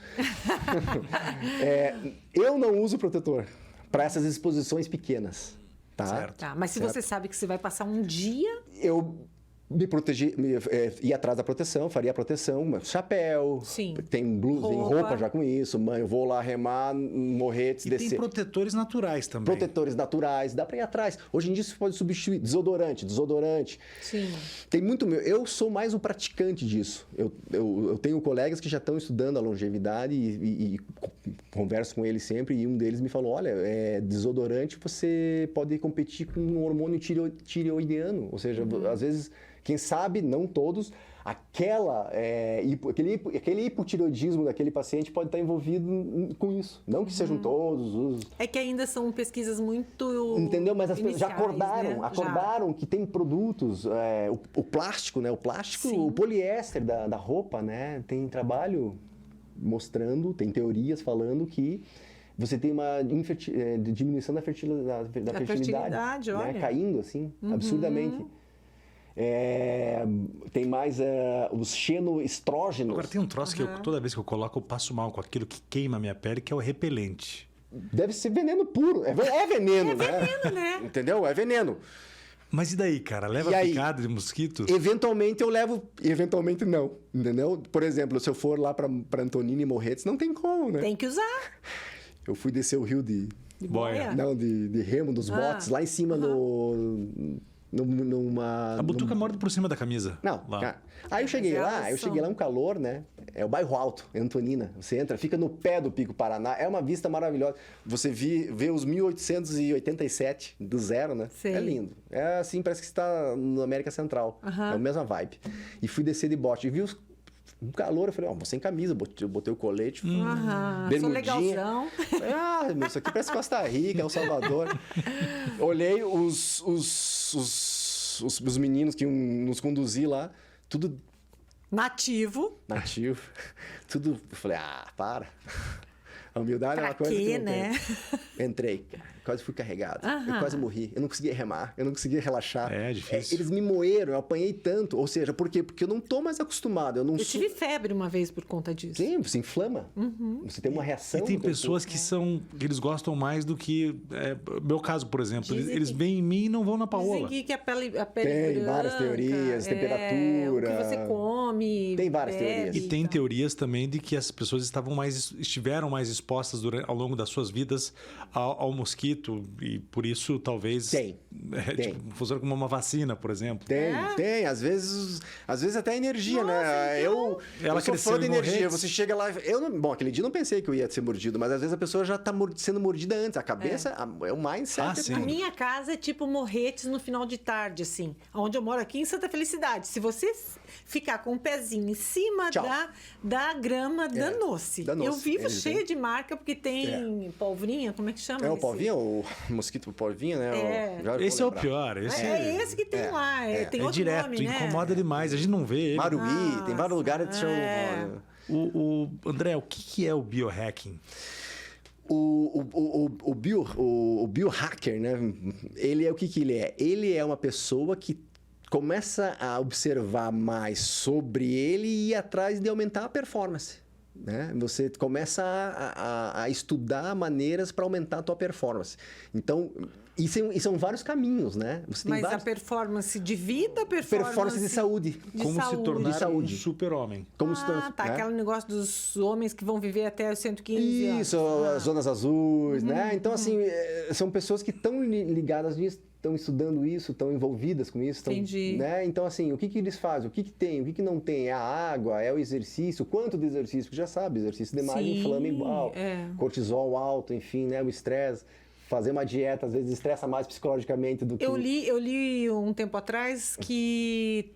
Eu não uso protetor para essas exposições pequenas. Tá? Certo. Tá, mas se você sabe que você vai passar um dia... Eu me protegi, ia atrás da proteção, faria a proteção, chapéu, sim. Tem blusa, tem roupa já com isso, mãe, eu vou lá remar, morrer, e descer. Tem protetores naturais também. Protetores naturais, dá para ir atrás. Hoje em dia você pode substituir desodorante. Sim. Tem muito... Eu sou mais um praticante disso. Eu tenho colegas que já estão estudando a longevidade e converso com eles sempre, e um deles me falou, olha, desodorante você pode competir com um hormônio tireoidiano, ou seja, às vezes... Quem sabe, não todos, aquele hipotireoidismo daquele paciente pode estar envolvido com isso. Não que sejam todos os... É que ainda são pesquisas muito... Entendeu? Mas as pessoas já né? acordaram que tem produtos, o plástico, né? O plástico, o poliéster da roupa, né? Tem trabalho mostrando, tem teorias falando que você tem uma diminuição da fertilidade, olha. Né? Caindo, assim, absurdamente. Tem mais os xenoestrógenos. Agora tem um troço que toda vez que eu coloco eu passo mal com aquilo que queima a minha pele, que é o repelente. deve ser veneno puro. É veneno, né? É veneno, né? Entendeu? É veneno. Mas e daí, cara? Leva E aí? picada de mosquito? Eventualmente eu levo, eventualmente não, entendeu? Por exemplo, se eu for lá pra Antonina e Morretes, não tem como, né? Tem que usar. Eu fui descer o rio de Boia. Não, de remo, dos botes, lá em cima numa... A butuca morde por cima da camisa. Não, lá. cara. Aí eu cheguei lá, um calor, né? É o bairro Alto, é Antonina. Você entra, fica no pé do Pico Paraná. É uma vista maravilhosa. Você vê os 1887 do zero, né? Sei. É lindo. É assim, parece que você está na América Central. É a mesma vibe. E fui descer de bote e vi um calor, eu falei, vou sem camisa, botei o colete, Sou bermudinha. legalzão. Meu, isso aqui parece Costa Rica, El Salvador. Olhei os meninos que iam nos conduzir lá, tudo Nativo. nativo, tudo. Eu falei, para. A humildade é uma coisa que não né? tem. Entrei, quase fui carregado. Eu quase morri. Eu não conseguia remar, eu não conseguia relaxar. É difícil. Eles me moeram, eu apanhei tanto. Ou seja, por quê? Porque eu não tô mais acostumado. Eu tive febre uma vez por conta disso. Sim, você inflama. Você tem uma reação. E tem no teu pessoas corpo. que eles gostam mais do que... meu caso, por exemplo. Dizem Eles que- vêm em mim e não vão na Paola. Dizem que a pele Tem branca, várias teorias, temperatura. O que você come. Tem várias bebe, teorias. E tem tá. teorias também de que as pessoas estiveram mais expostas ao longo das suas vidas ao mosquito e por isso talvez Tem. Tipo, funciona como uma vacina, por exemplo. Tem. Às vezes até energia, né? Eu Ela sou cresceu fã de em energia. Morretes. Você chega lá... Bom, aquele dia eu não pensei que eu ia ser mordido, mas às vezes a pessoa já tá sendo mordida antes. A cabeça, é o mindset. sim. A minha casa é tipo Morretes no final de tarde, assim. Onde eu moro aqui em Santa Felicidade. Se você ficar com o pezinho em cima Tchau. da grama, danou-se. danou-se. Eu vivo Eles cheia têm. de marca, porque tem polvrinha, como é que chama? É o esse? polvinho, o mosquito polvinho, né? Já vou Esse é o lembrar. pior. Esse É esse que tem lá. Tem é outro direto, nome, né? incomoda demais. A gente não vê ele. Maruí, tem vários lugares que chamam... André, o que é o biohacking? O biohacker, né? Ele é o que ele é? Ele é uma pessoa que começa a observar mais sobre ele e ir atrás de aumentar a performance. Né? Você começa a estudar maneiras para aumentar a tua performance. Então, e são vários caminhos, né? Você tem Mas vários... a performance de vida, performance de saúde. Como se saúde. tornar De saúde. um super-homem. Como se torna- Tá, né? aquele negócio dos homens que vão viver até os 115 anos. Isso, as zonas azuis, né? Então, assim, são pessoas que estão ligadas nisso, estão estudando isso, estão envolvidas com isso. Entendi. Né? Então, assim, o que eles fazem? O que tem? O que não tem? É a água? É o exercício? Quanto de exercício? Porque já sabe, exercício demais Sim, inflama igual. é. Cortisol alto, enfim, né? O estresse. Fazer uma dieta, às vezes, estressa mais psicologicamente do que... Eu li um tempo atrás que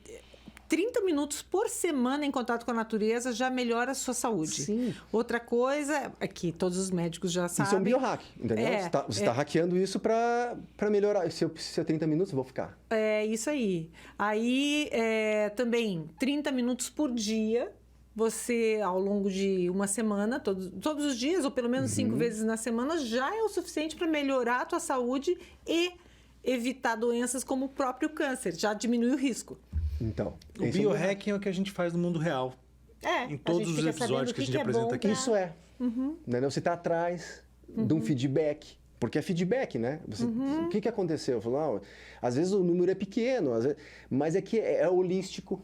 30 minutos por semana em contato com a natureza já melhora a sua saúde. Sim. Outra coisa é que todos os médicos já sabem. Isso é um biohack, entendeu? É, Você está hackeando isso para melhorar. Se eu 30 minutos, eu vou ficar. É isso aí. Aí também 30 minutos por dia. Você, ao longo de uma semana, todos os dias, ou pelo menos 5 vezes na semana, já é o suficiente para melhorar a tua saúde e evitar doenças como o próprio câncer. Já diminui o risco. Então, O esse é um biohacking é o que a gente faz no mundo real. Em todos os episódios que a gente apresenta aqui. Isso é. Entendeu? Você está atrás de um feedback. Porque é feedback, né? O que aconteceu? Falou, às vezes o número é pequeno, mas é que é holístico.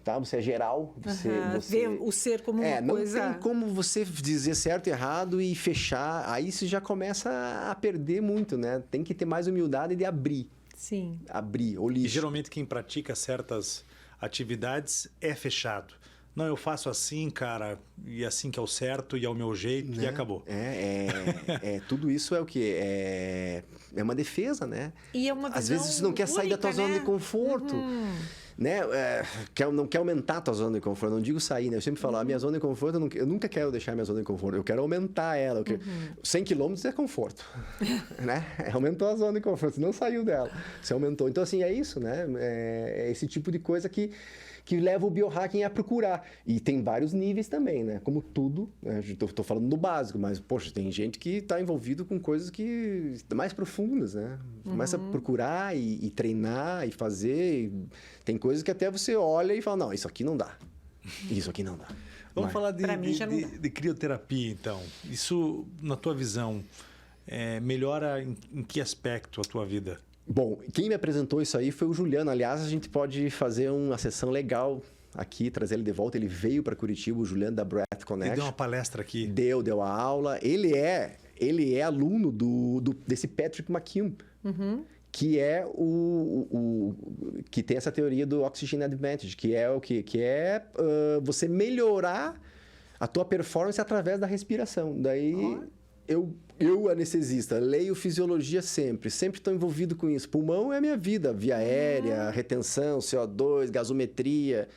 Tá? Você é geral. Você vê o ser como uma coisa... Não tem como você dizer certo e errado e fechar. Aí você já começa a perder muito, né? Tem que ter mais humildade de abrir. Sim. Abrir, E holístico. geralmente quem pratica certas atividades é fechado. Não, eu faço assim, cara, e assim que é o certo, e é o meu jeito, e acabou. Tudo isso é o quê? É uma defesa, né? E é uma Às visão vezes você não quer sair da tua única, zona né? de conforto. Né? Não quer aumentar a tua zona de conforto. Não digo sair, né? Eu sempre falo, a minha zona de conforto, eu nunca quero deixar a minha zona de conforto. Eu quero aumentar ela. 100 quilômetros é conforto. Né? Aumentou a zona de conforto. Você não saiu dela. Você aumentou. Então, assim, é isso, né? É esse tipo de coisa que leva o biohacking a procurar. E tem vários níveis também, né? Como tudo, né? Estou falando do básico, mas, poxa, tem gente que está envolvido com coisas que mais profundas, né? Começa a procurar e treinar e fazer. Tem coisas que até você olha e fala, não, isso aqui não dá. Isso aqui não dá. Vamos falar Pra mim já não dá. de crioterapia, então. Isso, na tua visão, melhora em que aspecto a tua vida? Bom, quem me apresentou isso aí foi o Juliano. Aliás, a gente pode fazer uma sessão legal aqui, trazer ele de volta. Ele veio para Curitiba, o Juliano da Breath Connection. Ele deu uma palestra aqui. Deu a aula. Ele é aluno desse Patrick McKeown, que é que tem essa teoria do Oxygen Advantage, que é o que é você melhorar a tua performance através da respiração. Daí eu anestesista, leio fisiologia sempre estou envolvido com isso. Pulmão é a minha vida, via aérea, retenção, CO2, gasometria.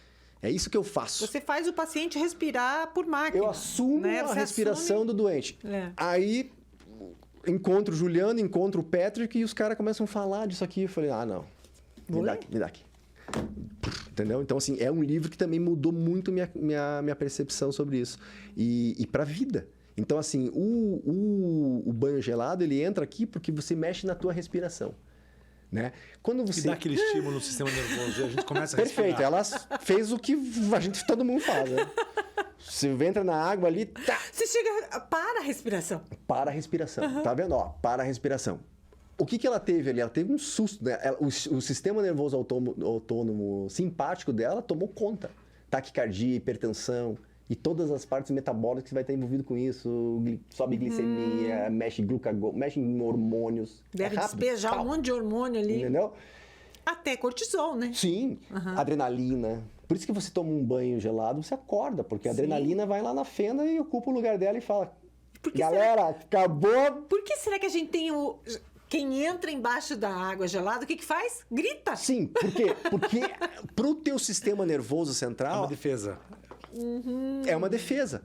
É isso que eu faço. Você faz o paciente respirar por máquina. Eu assumo né? a respiração do doente. É. Aí encontro o Juliano, encontro o Patrick e os caras começam a falar disso aqui. Eu falei, não, me dá aqui. Entendeu? Então, assim, é um livro que também mudou muito minha percepção sobre isso. E para a vida. Então, assim, o banho gelado, ele entra aqui porque você mexe na tua respiração. Né? Quando você... E dá aquele estímulo no sistema nervoso, a gente começa a respirar. Perfeito, ela fez o que todo mundo faz, né? Você entra na água ali... Tá. Você chega... Para a respiração. Para a respiração. Tá vendo? Para a respiração. O que ela teve ali? Ela teve um susto, né? O sistema nervoso autônomo simpático dela tomou conta. Taquicardia, hipertensão e todas as partes metabólicas que você vai estar envolvido com isso. Sobe glicemia, mexe glucagon, mexe em hormônios. Deve despejar um monte de hormônio ali. Entendeu? Até cortisol, né? Sim. Adrenalina. Por isso que você toma um banho gelado, você acorda, porque a adrenalina vai lá na fenda e ocupa o lugar dela e fala: galera, acabou. Por que será que a gente tem o... Quem entra embaixo da água gelada, o que faz? Grita. Sim, por quê? Porque pro teu sistema nervoso central... É uma defesa. É uma defesa.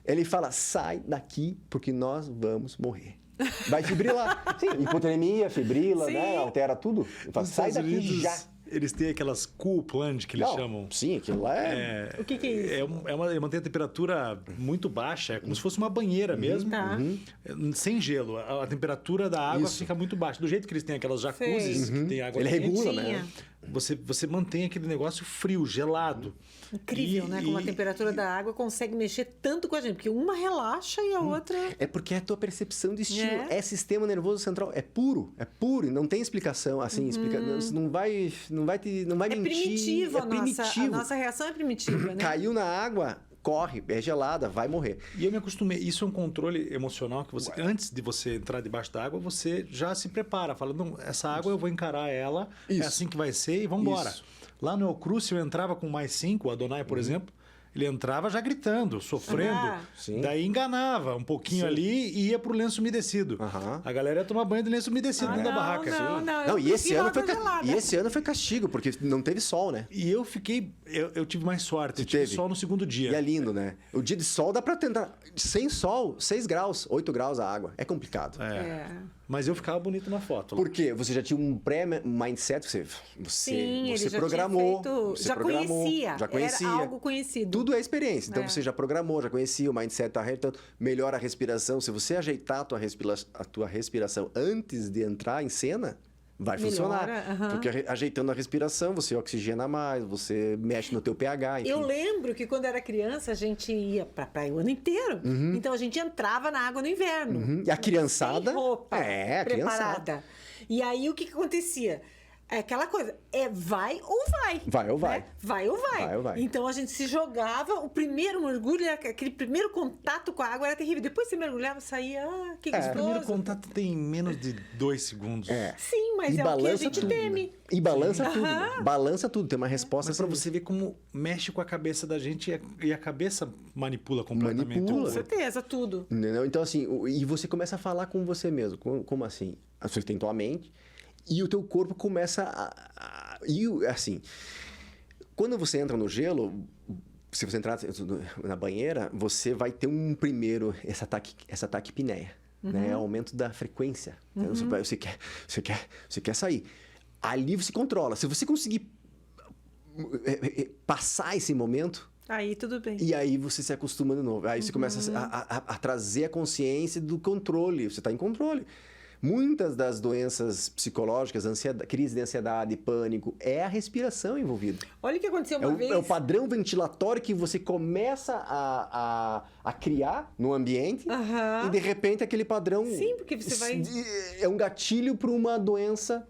Ele fala, sai daqui porque nós vamos morrer. Vai fibrilar. Sim, hipotermia, fibrila, né? Altera tudo. Ele fala, sai daqui Unidos, já. Eles têm aquelas cool plunge que eles chamam. Sim, aquilo lá é... O que é isso? Mantém a temperatura muito baixa, é como se fosse uma banheira mesmo, sem gelo. A temperatura da água fica muito baixa. Do jeito que eles têm aquelas jacuzzis que tem água Ele quente, regula, né? Você mantém aquele negócio frio, gelado. Incrível, né? Como a temperatura da água consegue mexer tanto com a gente. Porque uma relaxa e a outra... É porque é a tua percepção de estímulo. É sistema nervoso central. É puro. E não tem explicação. Assim, não vai mentir. Primitivo, a nossa reação é primitiva, né? Caiu na água, corre, é gelada, vai morrer. E eu me acostumei. Isso é um controle emocional que você, antes de você entrar debaixo da água, você já se prepara. Fala, não, essa água eu vou encarar ela, é assim que vai ser e vamos embora. Lá no El Cruce eu entrava com mais 5, o Adonai, por exemplo, ele entrava já gritando, sofrendo. Daí enganava um pouquinho ali e ia pro lenço umedecido. A galera ia tomar banho de lenço umedecido dentro da barraca. Não, e esse ano foi castigo, porque não teve sol, né? E eu tive mais sorte. Eu tive sol no segundo dia. E é lindo, né? O dia de sol dá pra tentar... Sem sol, 6 graus, 8 graus a água. É complicado. Mas eu ficava bonito na foto. Por quê? Você já tinha um pré-mindset, você programou. Já conhecia. Era algo conhecido. Tudo é experiência. Então você já programou, já conhecia, o mindset tá então melhora a respiração. Se você ajeitar a tua respiração antes de entrar em cena, vai funcionar. Porque ajeitando a respiração, você oxigena mais, você mexe no teu pH. Enfim. Eu lembro que quando era criança, a gente ia pra praia o ano inteiro. Então a gente entrava na água no inverno. E a criançada... Sem roupa a preparada. Criançada. E aí o que acontecia? É aquela coisa, vai ou vai. Vai ou vai. Né? Vai ou vai. Vai ou vai. Então a gente se jogava, o primeiro mergulho, aquele primeiro contato com a água era terrível. Depois você mergulhava, saía, que gostoso. O primeiro contato tem menos de 2 segundos. Sim, mas é o que a gente teme. Né? E balança tudo. Né? Balança tudo, tem uma resposta para você ver como mexe com a cabeça da gente e a cabeça manipula completamente. Com certeza, tudo. Entendeu? Então assim, e você começa a falar com você mesmo. Como assim? Você tem tua mente... E o teu corpo começa e assim, quando você entra no gelo, se você entrar na banheira, você vai ter essa taquipneia, né? Aumento da frequência. Então, você quer sair. Ali você controla. Se você conseguir passar esse momento... Aí tudo bem. E aí você se acostuma de novo. Aí você começa a trazer a consciência do controle. Você está em controle. Muitas das doenças psicológicas, crise de ansiedade, pânico, é a respiração envolvida. Olha o que aconteceu uma vez. É o padrão ventilatório que você começa a criar no ambiente e, de repente, aquele padrão... Sim, porque você vai... É um gatilho para uma doença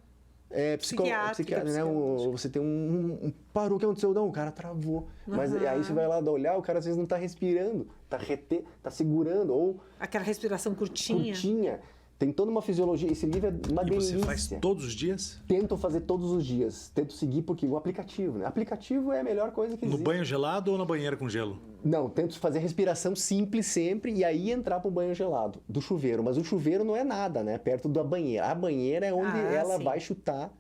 psiquiátrica, né? Você tem parou, o que aconteceu? Não, o cara travou. Mas aí você vai lá olhar, o cara às vezes não está respirando, está segurando, ou... Aquela respiração curtinha. Tem toda uma fisiologia. Esse livro é uma delícia. Você faz todos os dias? Tento fazer todos os dias. Tento seguir porque o aplicativo, né? Aplicativo é a melhor coisa que existe. No banho gelado ou na banheira com gelo? Não, tento fazer respiração simples sempre e aí entrar pro banho gelado, do chuveiro. Mas o chuveiro não é nada, né? Perto da banheira. A banheira é onde ela vai chutar.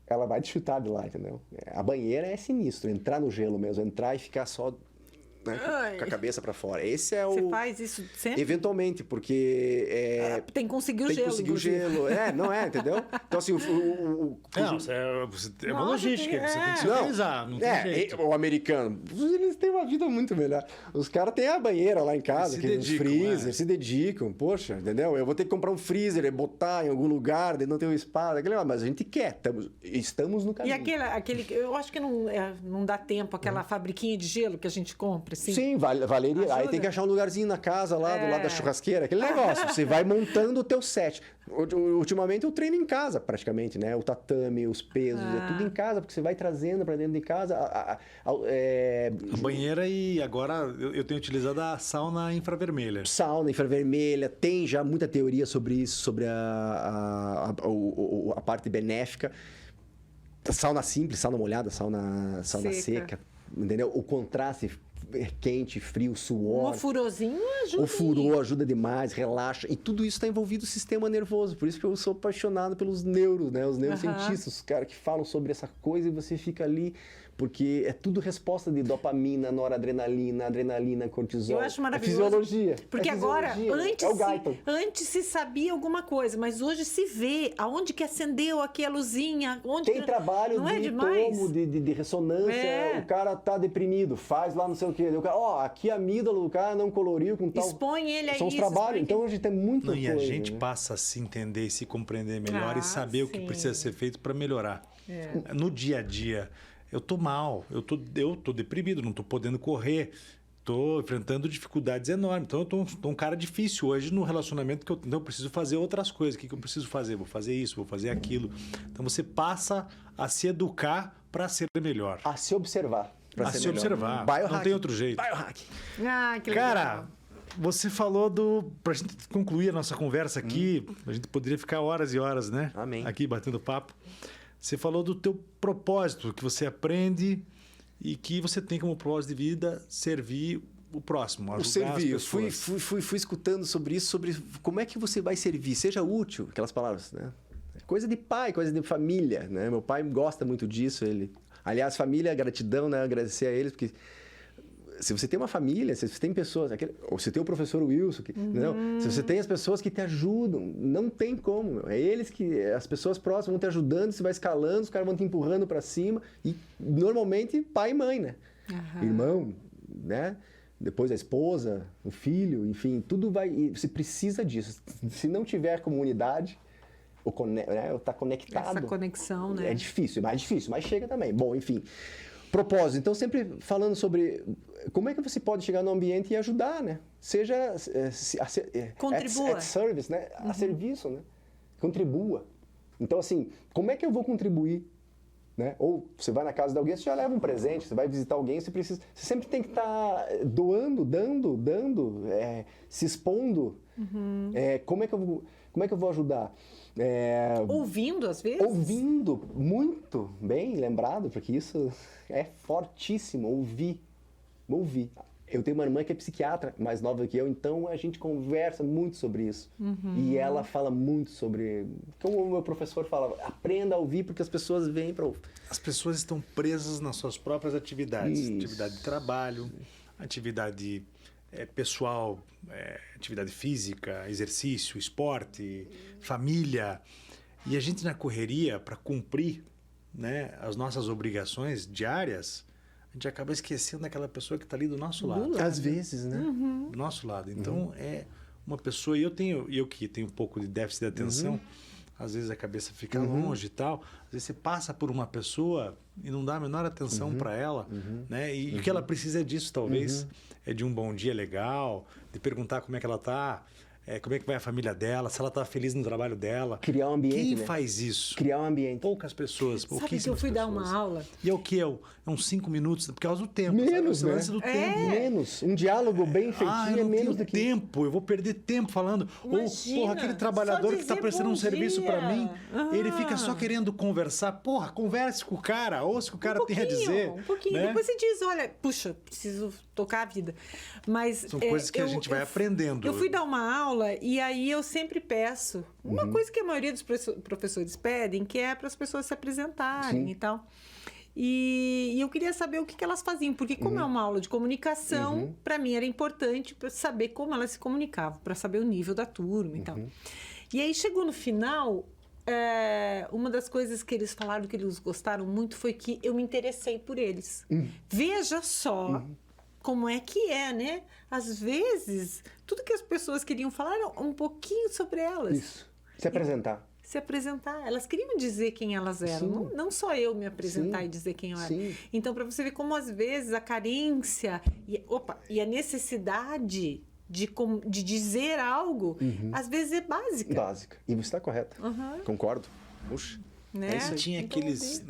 Ela vai te chutar de lá, entendeu? A banheira é sinistro. Entrar no gelo mesmo. Entrar e ficar só... Né, com a cabeça para fora. Esse é o... Você faz isso sempre? Eventualmente, porque... tem que conseguir o gelo. Tem que conseguir o gelo. Entendeu? Então, assim, é uma logística. Você tem que se organizar. Não tem jeito. O americano, eles têm uma vida muito melhor. Os caras têm a banheira lá em casa, os freezer, se dedicam. Poxa, entendeu? Eu vou ter que comprar um freezer e botar em algum lugar, não tem um espaço, mas a gente quer. Estamos no caminho. E aquele eu acho que não dá tempo, aquela fabriquinha de gelo que a gente compra. Assim. Sim, valeria. Ajuda. Aí tem que achar um lugarzinho na casa lá, do lado da churrasqueira, aquele negócio. Você vai montando o teu set. Ultimamente eu treino em casa, praticamente, né? O tatame, os pesos, é tudo em casa, porque você vai trazendo para dentro de casa. A banheira e agora eu tenho utilizado a sauna infravermelha. Sauna infravermelha, tem já muita teoria sobre isso, sobre a parte benéfica. Sauna simples, sauna molhada, sauna seca. Entendeu? O contraste quente, frio, suor. Um ofurôzinho ajuda. O furor ajuda demais, relaxa. E tudo isso está envolvido no sistema nervoso. Por isso que eu sou apaixonado pelos neuros, né? Os neurocientistas, os caras que falam sobre essa coisa e você fica ali... Porque é tudo resposta de dopamina, noradrenalina, adrenalina, cortisol. Eu acho maravilhoso. É fisiologia. Porque agora, fisiologia. antes se sabia alguma coisa, mas hoje se vê aonde que acendeu aqui a luzinha. Tem trabalho de tomo, de ressonância. O cara tá deprimido, faz lá não sei o quê. O cara, aqui a amígdala do cara não coloriu com tal... Expõe ele a São os trabalhos. Então hoje tem muita coisa. E a gente passa a se entender, se compreender melhor e saber o que precisa ser feito para melhorar. No dia a dia... Eu tô mal, eu tô deprimido, não tô podendo correr, tô enfrentando dificuldades enormes. Então eu tô um cara difícil hoje no relacionamento, que eu preciso fazer outras coisas. O que eu preciso fazer? Vou fazer isso, vou fazer aquilo. Então você passa a se educar para ser melhor. A se observar. Observar. Biohack. Não tem outro jeito. Biohack. Que legal. Cara, você falou pra gente concluir a nossa conversa aqui, a gente poderia ficar horas e horas, né? Amém. Aqui batendo papo. Você falou do teu propósito, que você aprende e que você tem como propósito de vida servir o próximo, ajudar as pessoas. Fui escutando sobre isso, sobre como é que você vai servir, seja útil, aquelas palavras, né? Coisa de pai, coisa de família, né? Meu pai gosta muito disso, aliás, família, gratidão, né? Agradecer a eles, porque se você tem uma família, se você tem pessoas... Ou você tem o professor Wilson, se você tem as pessoas que te ajudam, não tem como. É eles que... As pessoas próximas vão te ajudando, você vai escalando, os caras vão te empurrando para cima. E, normalmente, pai e mãe, né? Irmão, né? Depois a esposa, o filho, enfim, tudo vai... Você precisa disso. Se não tiver comunidade... Tá conectado. Essa conexão, né? É difícil, mais difícil, mas chega também. Bom, enfim... Propósito. Então, sempre falando sobre como é que você pode chegar no ambiente e ajudar, né? Seja... Contribua. At service, né? A serviço, né? Contribua. Então, assim, como é que eu vou contribuir? Né? Ou você vai na casa de alguém, você já leva um presente, você vai visitar alguém, você sempre tem que estar doando, dando, se expondo. Como é que eu vou ajudar? Ouvindo, às vezes? Ouvindo, muito bem lembrado, porque isso é fortíssimo, ouvir. Eu tenho uma irmã que é psiquiatra, mais nova que eu, então a gente conversa muito sobre isso. E ela fala muito sobre... Como o meu professor falava, aprenda a ouvir, porque as pessoas vêm para ouvir. As pessoas estão presas nas suas próprias atividades. Isso. Atividade de trabalho, atividade pessoal, atividade física, exercício, esporte, família. E a gente na correria, para cumprir, né, as nossas obrigações diárias, a gente acaba esquecendo daquela pessoa que está ali do nosso lado. Às vezes, né? Do nosso lado. Então, uma pessoa, e eu que tenho um pouco de déficit de atenção, às vezes a cabeça fica longe e tal, às vezes você passa por uma pessoa e não dá a menor atenção para ela, né? E o que ela precisa é disso, talvez, é de um bom dia legal, de perguntar como é que ela está, como é que vai a família dela, se ela está feliz no trabalho dela. Criar um ambiente, Quem né? faz isso? Criar um ambiente. Poucas pessoas, Sabe que eu pouquíssimas fui dar pessoas. uma aula? E é o que? É uns 5 minutos, por causa do tempo. Menos, sabe? né? O lance do tempo. Menos. Um diálogo bem feitinho eu é não menos tenho do que... tempo, eu vou perder tempo falando. Imagina, Ou, porra, aquele trabalhador só que está dizer prestando bom um serviço dia. para mim, ele fica só querendo conversar. Porra, converse com o cara, ouça o que o cara tem a dizer. Um pouquinho. né? Depois você diz, olha, puxa, preciso tocar a vida. Mas São coisas que a gente vai aprendendo. Eu fui dar uma aula e aí eu sempre peço uma coisa que a maioria dos professores pedem, que é para as pessoas se apresentarem e tal. E eu queria saber o que elas faziam, porque como é uma aula de comunicação, para mim era importante para saber como elas se comunicavam, para saber o nível da turma e tal. E aí chegou no final, uma das coisas que eles falaram que eles gostaram muito foi que eu me interessei por eles. Veja só como é que é, né? Às vezes, tudo que as pessoas queriam falar era um pouquinho sobre elas. Isso. Se apresentar. Se apresentar. Elas queriam dizer quem elas eram. Não só eu me apresentar e dizer quem eu era. Sim. Então, para você ver como, às vezes, a carência e a necessidade de dizer algo, às vezes é básica. Básica. E você está correta. Concordo. Puxa. Né? E tinha Então, aqueles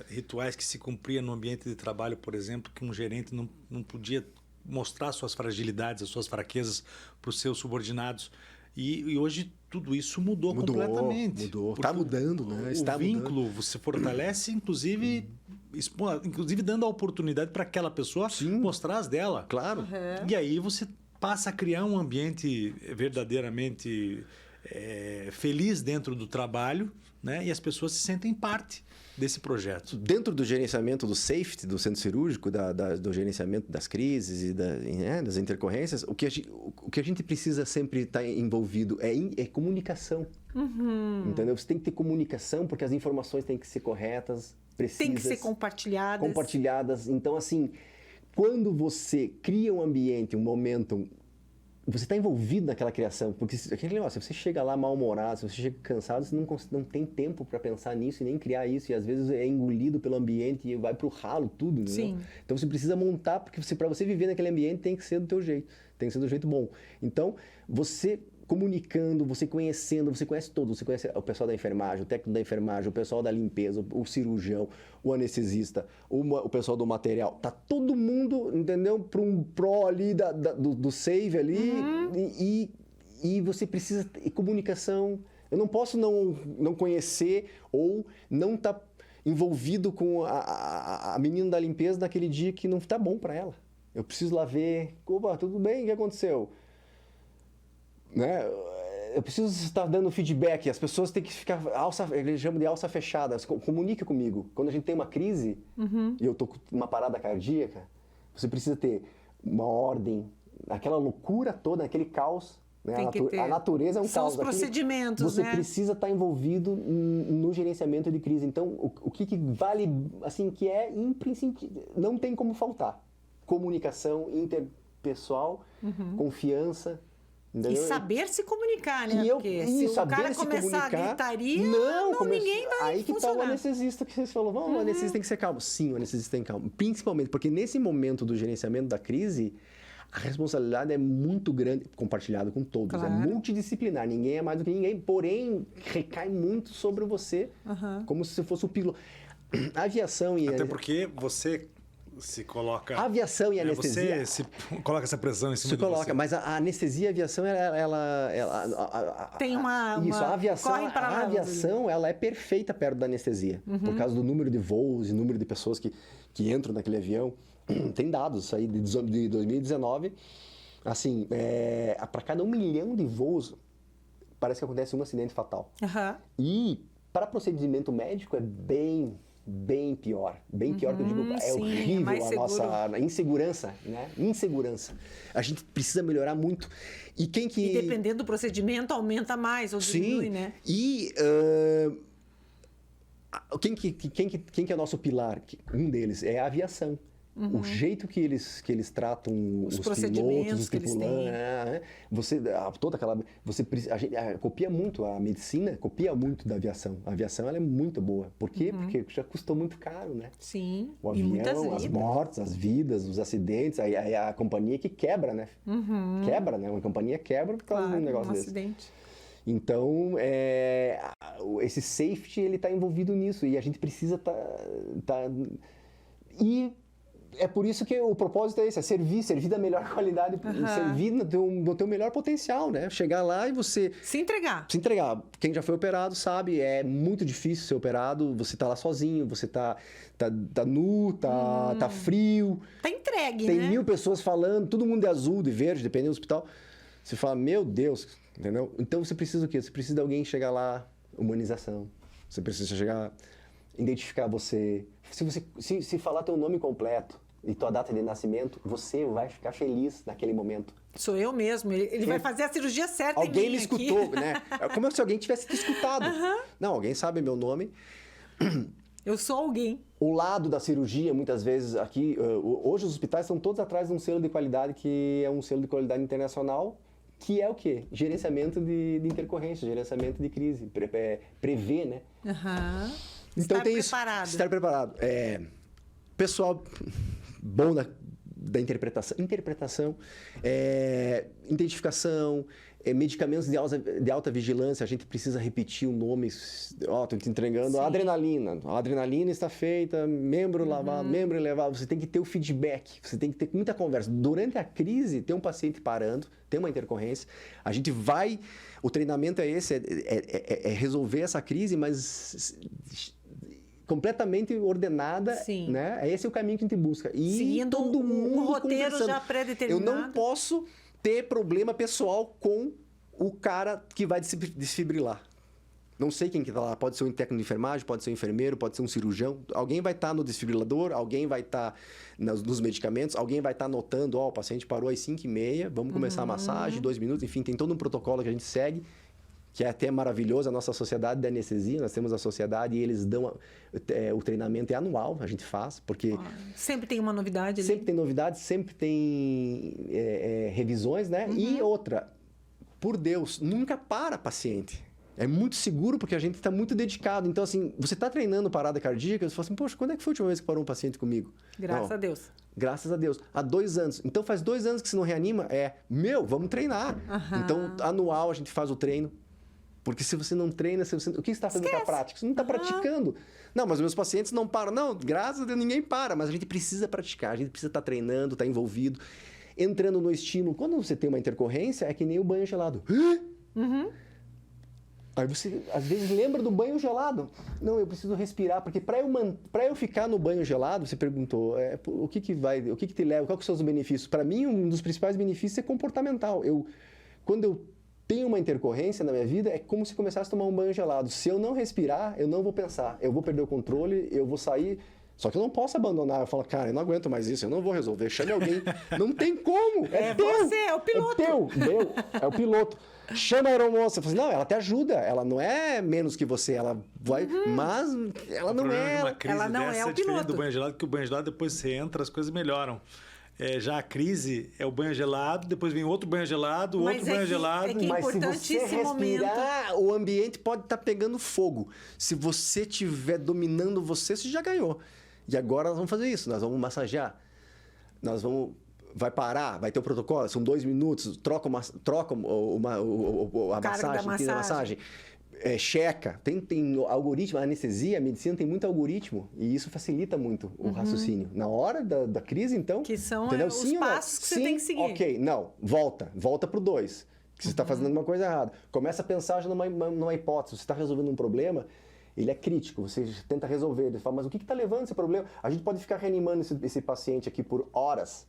rituais que se cumpria no ambiente de trabalho, por exemplo, que um gerente não podia mostrar suas fragilidades, as suas fraquezas para os seus subordinados. E hoje tudo isso mudou completamente. Mudou. Está mudando, né? O vínculo você fortalece, inclusive dando a oportunidade para aquela pessoa mostrar as dela. Claro. E aí você passa a criar um ambiente verdadeiramente feliz dentro do trabalho, né? E as pessoas se sentem parte desse projeto. Dentro do gerenciamento do safety, do centro cirúrgico, do gerenciamento das crises e das intercorrências, o que a gente precisa sempre estar envolvido é comunicação. Entendeu? Você tem que ter comunicação, porque as informações têm que ser corretas, precisas. Tem que ser compartilhadas. Então, assim, quando você cria um ambiente, um momento, você está envolvido naquela criação, porque se você chega lá mal-humorado, se você chega cansado, você não tem tempo para pensar nisso e nem criar isso, e às vezes é engolido pelo ambiente e vai para o ralo tudo, né? Sim. Então você precisa montar, porque para você viver naquele ambiente tem que ser do teu jeito, tem que ser do jeito bom. Então, você comunicando, você conhecendo, você conhece todos, você conhece o pessoal da enfermagem, o técnico da enfermagem, o pessoal da limpeza, o cirurgião, o anestesista, o pessoal do material, tá todo mundo, entendeu? Para um pró ali do save ali, e você precisa ter comunicação. Eu não posso não conhecer ou não estar envolvido com a menina da limpeza naquele dia que não está bom para ela. Eu preciso lá ver, opa, tudo bem, o que aconteceu? Né? Eu preciso estar dando feedback, as pessoas têm que ficar, eles chamam de alça fechada, comunica comigo. Quando a gente tem uma crise e eu estou com uma parada cardíaca, você precisa ter uma ordem, aquela loucura toda, aquele caos. Né? A natureza é um São caos. os procedimentos, você né? precisa estar envolvido no gerenciamento de crise. Então, o que vale, assim, que é imprescindível, não tem como faltar. Comunicação interpessoal, confiança. Entendeu? E saber se comunicar, né? Porque se o cara começar a gritaria, ninguém vai Aí que funcionar. tá o anestesista que vocês falaram, o anestesista tem que ser calmo. Sim, o anestesista tem que ser calmo. Principalmente porque nesse momento do gerenciamento da crise, a responsabilidade é muito grande, compartilhada com todos. Claro. É multidisciplinar, ninguém é mais do que ninguém, porém recai muito sobre você, como se fosse o piloto. A aviação e... Até porque você se coloca... A aviação e a anestesia... Você se coloca essa pressão em cima de você. Mas a anestesia e a aviação, tem uma... Isso, a aviação, ali. ela é perfeita perto da anestesia. Por causa do número de voos e número de pessoas que entram naquele avião. Tem dados aí de 2019. Assim, para cada 1 milhão de voos, parece que acontece um acidente fatal. E para procedimento médico é bem pior. Bem pior que eu digo, é horrível a nossa insegurança, né? Insegurança. A gente precisa melhorar muito. E dependendo do procedimento, aumenta mais ou diminui, né? E quem que é o nosso pilar? Um deles é a aviação. O jeito que eles tratam os procedimentos pilotos, os que eles tripulantes, têm. a gente copia muito, a medicina copia muito da aviação. A aviação ela é muito boa. Por quê? Porque já custou muito caro, né? Sim. O E muitas avião, as vidas. mortes, as vidas, os acidentes, a companhia que quebra, né? Quebra, né? Uma companhia quebra por causa de um negócio desse. Acidente. Então, esse safety, ele está envolvido nisso e a gente precisa E é por isso que o propósito é esse, é servir da melhor qualidade, servir no teu melhor potencial, né? Chegar lá e você... Se entregar. Se entregar. Quem já foi operado sabe, é muito difícil ser operado, você tá lá sozinho, você tá nu, tá frio. Tá entregue, Tem né? 1000 pessoas falando, todo mundo de azul, de verde, dependendo do hospital. Você fala, meu Deus, entendeu? Então você precisa o quê? Você precisa de alguém chegar lá, humanização. Você precisa chegar, identificar você. Se falar teu nome completo e tua data de nascimento, você vai ficar feliz naquele momento. Sou eu mesmo. Ele vai fazer a cirurgia certa em Alguém mim me escutou, aqui. né? É como se alguém tivesse te escutado. Não, alguém sabe meu nome. Eu sou alguém. O lado da cirurgia, muitas vezes aqui, hoje os hospitais estão todos atrás de um selo de qualidade que é um selo de qualidade internacional, que é o quê? Gerenciamento de intercorrência, gerenciamento de crise, prever, né? Então Estar tem preparado. isso. Estar preparado. Pessoal bom da interpretação, identificação, medicamentos de alta vigilância, a gente precisa repetir o nome. Estou te entregando Sim. a adrenalina. A adrenalina está feita, membro lavado, membro elevado. Você tem que ter o feedback, você tem que ter muita conversa. Durante a crise, tem um paciente parando, tem uma intercorrência. A gente vai... O treinamento é esse, é resolver essa crise, mas... completamente ordenada, Sim. né? Esse é o caminho que a gente busca. E Seguindo todo mundo um roteiro conversando. já pré-determinado. Eu não posso ter problema pessoal com o cara que vai desfibrilar. Não sei quem que tá lá. Pode ser um técnico de enfermagem, pode ser um enfermeiro, pode ser um cirurgião. Alguém vai estar no desfibrilador, alguém vai estar nos medicamentos, alguém vai estar anotando, o paciente parou às 5h30, vamos começar a massagem, 2 minutos. Enfim, tem todo um protocolo que a gente segue, que é até maravilhoso, a nossa sociedade da anestesia, nós temos a sociedade e eles dão... o treinamento é anual, a gente faz, porque... Sempre tem uma novidade ali. Sempre tem novidades, sempre tem revisões, né? E outra, por Deus, nunca para paciente. É muito seguro porque a gente está muito dedicado. Então, assim, você está treinando parada cardíaca, você fala assim, poxa, quando é que foi a última vez que parou um paciente comigo? Graças a Deus. Graças a Deus. Há 2 anos. Então, faz 2 anos que você não reanima? Vamos treinar. Então, anual a gente faz o treino. Porque se você não treina, o que você está fazendo com a prática? Você não está praticando. Não, mas os meus pacientes não param. Não, graças a Deus, ninguém para. Mas a gente precisa praticar, a gente precisa estar treinando, estar envolvido, entrando no estímulo. Quando você tem uma intercorrência, é que nem o banho gelado. Aí você, às vezes, lembra do banho gelado. Não, eu preciso respirar, porque para eu ficar no banho gelado, você perguntou, o que te leva, quais são os benefícios? Para mim, um dos principais benefícios é comportamental. Quando eu tenho uma intercorrência na minha vida, é como se começasse a tomar um banho gelado. Se eu não respirar, eu não vou pensar. Eu vou perder o controle, eu vou sair... Só que eu não posso abandonar. Eu falo, cara, eu não aguento mais isso, eu não vou resolver. Chame alguém. Não tem como. É teu. Você, é o piloto. É o piloto. Chama a aeromoça. Eu falo assim, não, ela te ajuda. Ela não é menos que você. Ela vai... Mas ela não é... Ela não é o diferente piloto. do banho gelado, que o banho gelado, depois você entra, as coisas melhoram. Já a crise é o banho gelado, depois vem outro banho gelado, Mas outro banho gelado. que Mas se importante você esse respirar, o ambiente pode estar pegando fogo. Se você estiver dominando você já ganhou. E agora nós vamos fazer isso, nós vamos massagear. Vai parar, vai ter o protocolo, são 2 minutos, troca a massagem. Checa, tem algoritmo, a anestesia, a medicina tem muito algoritmo e isso facilita muito o raciocínio. Na hora da crise, então... Que são entendeu? os passos que você tem que seguir. Ok, não, volta pro 2, que você está fazendo uma coisa errada. Começa a pensar já numa hipótese, você está resolvendo um problema, ele é crítico, você tenta resolver, você fala, mas o que está levando esse problema? A gente pode ficar reanimando esse paciente aqui por horas,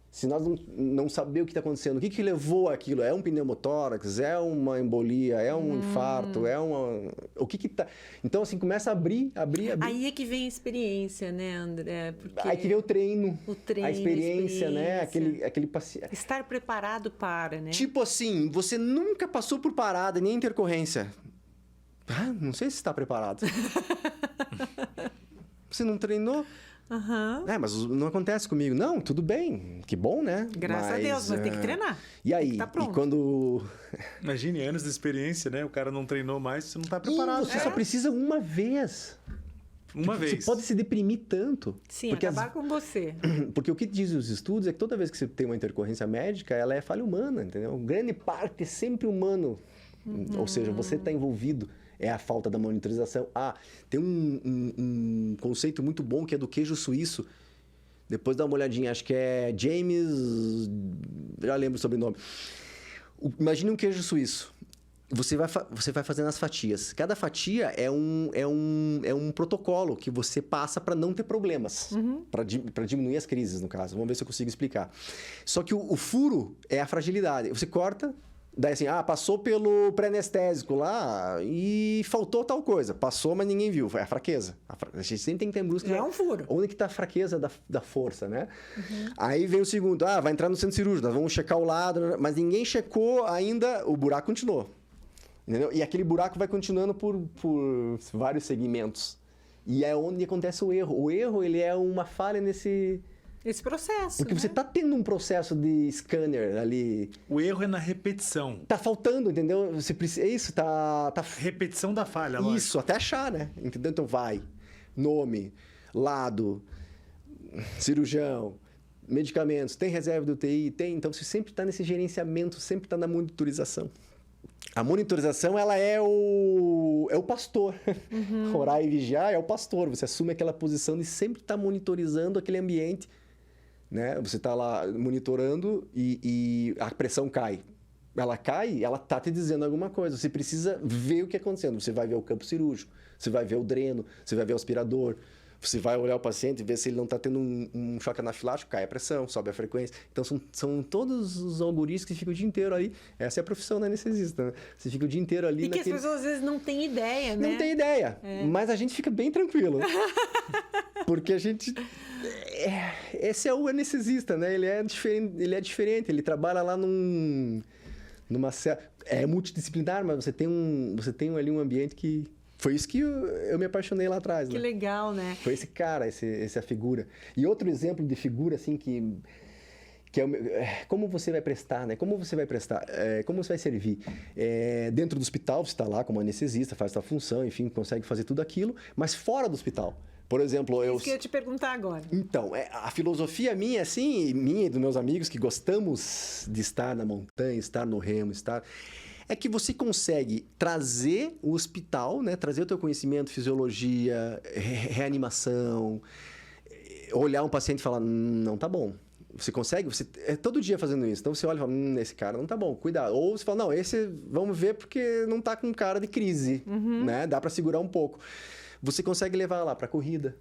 se nós não saber o que está acontecendo, o que levou aquilo? É um pneumotórax? É uma embolia? É um infarto? É uma... O que está... Então, assim, começa a abrir. Aí é que vem a experiência, né, André? Porque aí que vem o treino. A experiência, né? Aquele paciente... Estar preparado para, né? Tipo assim, você nunca passou por parada, nem intercorrência. Não sei se está preparado. Você não treinou? Aham. Mas não acontece comigo. Não, tudo bem. Que bom, né? Graças a Deus, mas tem que treinar. E aí? Tem que tá pronto. E quando... Imagine anos de experiência, né? O cara não treinou mais, você não tá preparado. Você só precisa uma vez. Uma vez. Você pode se deprimir tanto. Sim, porque acabar com você. Porque o que dizem os estudos é que toda vez que você tem uma intercorrência médica, ela é falha humana, entendeu? Grande parte é sempre humano. Ou seja, você está envolvido. É a falta da monitorização. Tem um conceito muito bom que é do queijo suíço. Depois dá uma olhadinha. Acho que é James... Já lembro o sobrenome. Imagine um queijo suíço. Você vai fazendo as fatias. Cada fatia é um protocolo que você passa para não ter problemas. Para diminuir as crises, no caso. Vamos ver se eu consigo explicar. Só que o furo é a fragilidade. Você corta... Daí assim, passou pelo pré-anestésico lá e faltou tal coisa. Passou, mas ninguém viu. Foi a fraqueza. A gente sempre tem que ter em busca. É um furo. Onde que está a fraqueza da força, né? Aí vem o segundo. Vai entrar no centro cirúrgico. Nós vamos checar o lado. Mas ninguém checou ainda. O buraco continuou. Entendeu? E aquele buraco vai continuando por vários segmentos. E é onde acontece o erro. O erro, ele é uma falha nesse... Esse processo. Porque você está tendo um processo de scanner ali. O erro é na repetição. Tá faltando, entendeu? Você precisa. É isso, tá. Repetição da falha, Isso, lógico. até achar, né? Entendeu? Então vai. Nome, lado, cirurgião, medicamentos, tem reserva do UTI, tem. Então você sempre está nesse gerenciamento, sempre está na monitorização. A monitorização, ela é o pastor. Orar e vigiar é o pastor. Você assume aquela posição de sempre estar monitorizando aquele ambiente. Né? Você está lá monitorando e a pressão cai. Ela cai, ela está te dizendo alguma coisa. Você precisa ver o que está acontecendo. Você vai ver o campo cirúrgico, você vai ver o dreno, você vai ver o aspirador, você vai olhar o paciente e ver se ele não está tendo um choque anafilático, cai a pressão, sobe a frequência. Então, são todos os algoritmos que ficam o dia inteiro ali. Essa é a profissão da anestesista, né? Você fica o dia inteiro ali E que as pessoas às vezes não têm ideia, né? Não tem ideia, mas a gente fica bem tranquilo. Porque a gente... Esse é o anestesista, né? Ele é diferente, ele trabalha lá numa... É multidisciplinar, mas você tem ali um ambiente que... Foi isso que eu me apaixonei lá atrás, Que legal, né? Foi esse cara, essa figura. E outro exemplo de figura, assim, que como você vai prestar, né? Como você vai prestar, como você vai servir. Dentro do hospital, você está lá como anestesista, faz sua função, enfim, consegue fazer tudo aquilo, mas fora do hospital. Por exemplo, Isso que eu ia te perguntar agora. Então, a filosofia minha, assim, minha e dos meus amigos que gostamos de estar na montanha, estar no remo, é que você consegue trazer o hospital, né? Trazer o teu conhecimento, fisiologia, reanimação, olhar um paciente e falar, não tá bom. Você consegue, você é todo dia fazendo isso. Então você olha e fala, esse cara não tá bom, cuidado. Ou você fala, não, esse vamos ver porque não tá com cara de crise, né? Dá para segurar um pouco. Você consegue levar lá para corrida.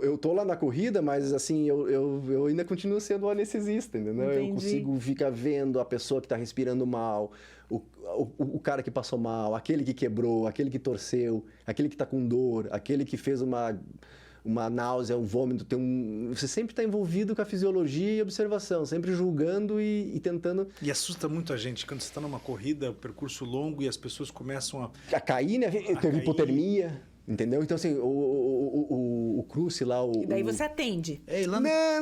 Eu tô lá na corrida, mas assim, eu ainda continuo sendo o anestesista, entendeu? Entendi. Eu consigo ficar vendo a pessoa que está respirando mal, o cara que passou mal, aquele que quebrou, aquele que torceu, aquele que está com dor, aquele que fez uma náusea, um vômito. Você sempre está envolvido com a fisiologia e observação, sempre julgando e tentando... E assusta muito a gente quando você está numa corrida, percurso longo, e as pessoas começam a cair, né? Teve hipotermia. Entendeu? Então, assim, o cruce lá... E daí você atende.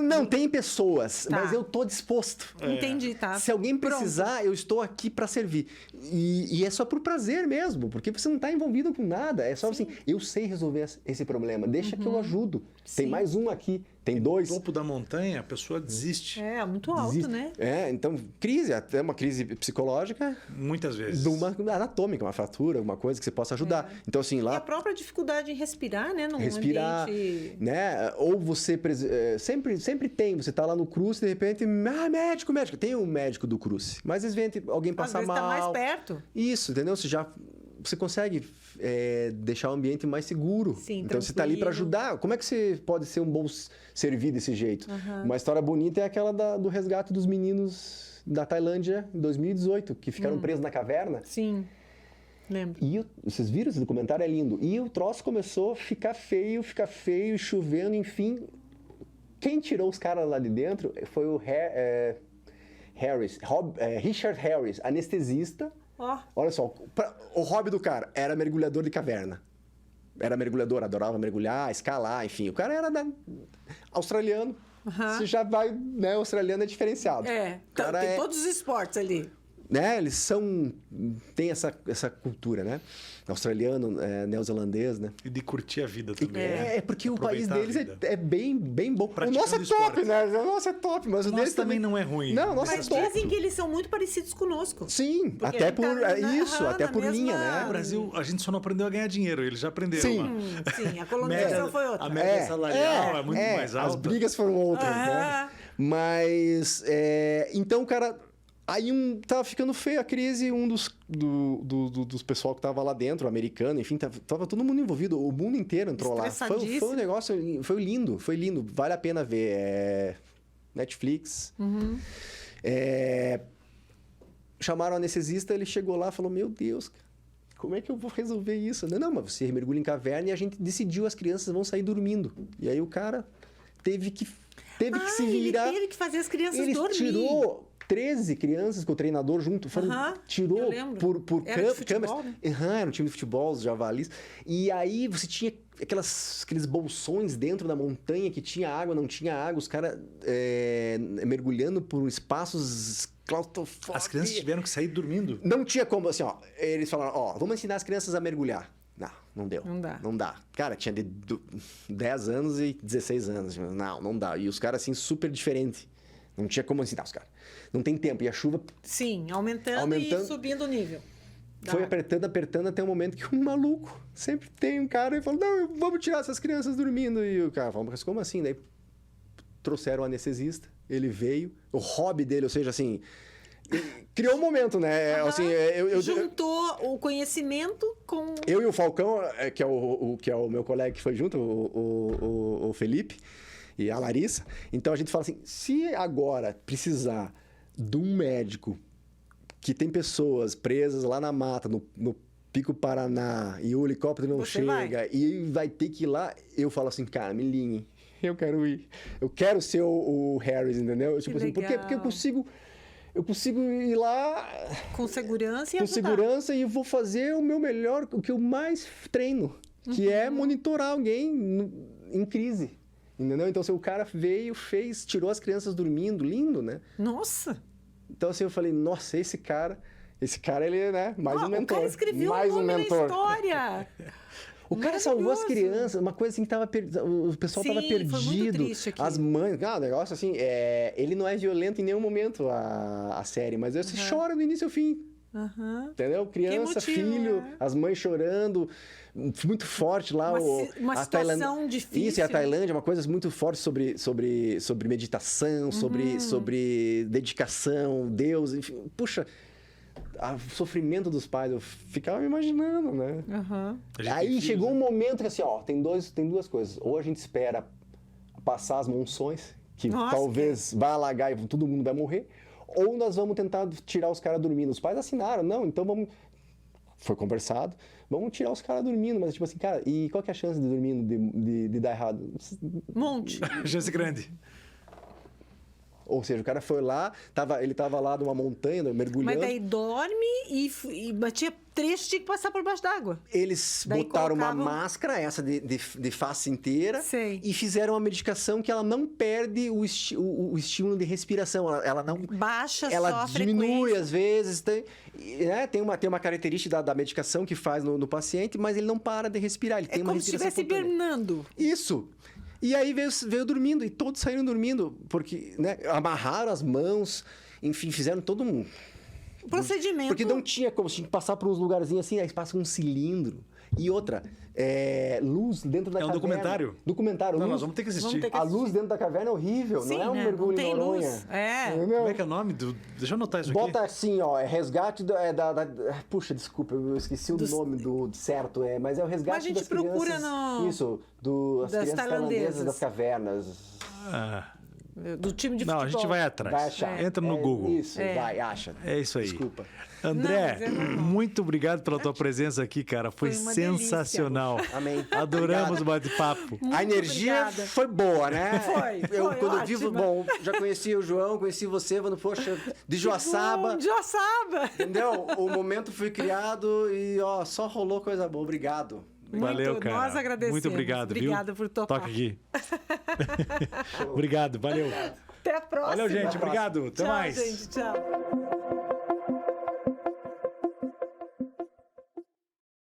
Não, tem pessoas, Tá. mas eu tô disposto. Entendi, tá? Se alguém precisar, eu estou aqui para servir. E é só por prazer mesmo, porque você não está envolvido com nada. É só assim, eu sei resolver esse problema, deixa que eu ajudo. Tem mais um aqui, tem dois. No topo da montanha, a pessoa desiste. É, muito alto, né? Então, crise, até uma crise psicológica... Muitas vezes. De uma anatômica, uma fratura, alguma coisa que você possa ajudar. Então, assim, lá... E a própria dificuldade em respirar, né? Num Respirar, ambiente... né? Ou você... Sempre tem. Você tá lá no cruce, de repente... médico. Tem um médico do cruce. Mas às vezes alguém passa Às vezes mal. tá mais perto. Isso, entendeu? Você consegue deixar o ambiente mais seguro. Sim, então, você tá ali para ajudar. Como é que você pode ser um bom servir desse jeito? Uma história bonita é aquela do resgate dos meninos da Tailândia em 2018, que ficaram presos na caverna. Sim, lembro. E vocês viram esse documentário? É lindo. E o troço começou a ficar feio, chovendo, enfim. Quem tirou os caras lá de dentro foi o Richard Harris, anestesista. Olha só, o hobby do cara era mergulhador de caverna. era mergulhador, adorava mergulhar, escalar, enfim. O cara era australiano. Você já vai, né? Australiano é diferenciado. O cara tem todos os esportes ali. Né? Eles tem essa cultura, né? Australiano, neozelandês, né? E de curtir a vida também. Porque o país deles é bem bom. O Praticando nosso é top, esporte. né? O nosso é top, mas o Nosso deles também não é ruim. Não, o nosso Mas é top. dizem que eles são muito parecidos conosco. Sim, Porque até ele por tá isso, até na por mesma- linha, No né? Brasil, a gente só não aprendeu a ganhar dinheiro, eles já aprenderam Sim. lá. Sim, a colonização foi outra. A média salarial é muito mais alta. As brigas foram outras, né? Mas, então, cara... Aí tava ficando feio a crise, um dos pessoal que tava lá dentro, americano, enfim, tava todo mundo envolvido, o mundo inteiro entrou lá. Foi um negócio, foi lindo, vale a pena ver. Netflix. Chamaram o anestesista, ele chegou lá e falou, meu Deus, como é que eu vou resolver isso? Não, mas você mergulha em caverna e a gente decidiu as crianças vão sair dormindo. E aí o cara teve que se virar. Ele teve que fazer as crianças dormir. Tirou 13 crianças com o treinador junto. Tirou por câmeras. Né? Era um time de futebol, os javalis. E aí você tinha aqueles bolsões dentro da montanha que tinha água, não tinha água. Os caras mergulhando por espaços claustrofóbicos. As crianças tiveram que sair dormindo. Não tinha como, assim, eles falaram, vamos ensinar as crianças a mergulhar. Não deu. Não dá. Cara, tinha de 10 anos e 16 anos. Não dá. E os caras, assim, super diferentes. Não tinha como ensinar os caras. Não tem tempo. E a chuva... Sim, aumentando e subindo o nível. Foi apertando até o momento que um maluco sempre tem um cara e falou, não, vamos tirar essas crianças dormindo. E o cara falou, mas como assim? Daí trouxeram o anestesista, ele veio, o hobby dele, ou seja, assim... Criou um momento, né? Assim, juntou o conhecimento com... Eu e o Falcão, que é o meu colega que foi junto, o Felipe e a Larissa. Então a gente fala assim, se agora precisar de um médico que tem pessoas presas lá na mata, no Pico Paraná, e o helicóptero não chega, e vai ter que ir lá, eu falo assim, cara, me liguem, eu quero ir. Eu quero ser o Harris, entendeu? Tipo assim, por quê? Porque eu consigo ir lá... Com segurança e Com ajudar. segurança e vou fazer o meu melhor, o que eu mais treino, que é monitorar alguém em crise. Entendeu? Então, o cara veio, tirou as crianças dormindo, lindo, né? Nossa! Então, assim, eu falei, nossa, esse cara, ele, né? Mais um mentor. O cara escreveu mais um nome na história. O cara salvou as crianças, uma coisa assim que o pessoal tava perdido. Foi muito triste aqui. As mães, o negócio assim, ele não é violento em nenhum momento a série, mas você chora do início ao fim. Entendeu? Criança, filho, as mães chorando, muito forte lá. Uma situação difícil. Isso, e a Tailândia é uma coisa muito forte sobre meditação, sobre dedicação, Deus, enfim. Puxa, o sofrimento dos pais, eu ficava me imaginando, né? Aí chegou um momento que assim, tem duas coisas. Ou a gente espera passar as monções, que talvez vai alagar e todo mundo vai morrer, ou nós vamos tentar tirar os caras dormindo. Os pais assinaram, não, então vamos... Foi conversado, vamos tirar os caras dormindo, mas tipo assim, cara, e qual que é a chance de dormindo de dar errado? Monte. Chance grande. Ou seja, o cara foi lá, ele tava lá numa montanha, mergulhando. Mas daí dorme e batia trecho, tinha que passar por baixo d'água. Eles botaram uma máscara, essa de face inteira, e fizeram uma medicação que ela não perde o estímulo de respiração. Ela não... Baixa só ela a diminui frequência. às vezes. Tem uma característica da medicação que faz no paciente, mas ele não para de respirar. Ele tem uma como se respiração estivesse hibernando. Isso. E aí veio dormindo, e todos saíram dormindo, porque, né, amarraram as mãos, enfim, fizeram todo um procedimento. Porque não tinha como, tinha que passar por uns lugarzinhos assim, aí passa um cilindro. E outra, luz dentro da caverna. É um documentário? Documentário. Não, nós vamos ter que assistir. A luz dentro da caverna é horrível, Sim, não é um né? mergulho não tem em Noronha. luz. Como é que é o nome? Deixa eu anotar isso aqui. Bota assim, resgate puxa, desculpa, eu esqueci o nome do certo, mas é o resgate Mas a gente das crianças. procura no... Isso, das crianças tailandesas das cavernas. Do time de futebol. Não, a gente vai atrás. Vai achar. Entra no Google. Isso, vai, acha. É isso aí. Desculpa. André, Não, muito obrigado pela tua presença aqui, cara. Foi uma sensacional. Delícia. Amém. Adoramos o bate-papo. A energia obrigada. foi boa, né? Foi quando eu vivo, ótima. já conheci o João, conheci você, falando, poxa, de Joaçaba. De Joaçaba. Entendeu? O momento foi criado e só rolou coisa boa. Obrigado. Valeu, cara. Nós agradecemos. Muito obrigado, Obrigada por topar. Toca aqui. Obrigado, valeu. Até a próxima. Valeu, gente. Obrigado. Até Tchau, mais. gente. Tchau.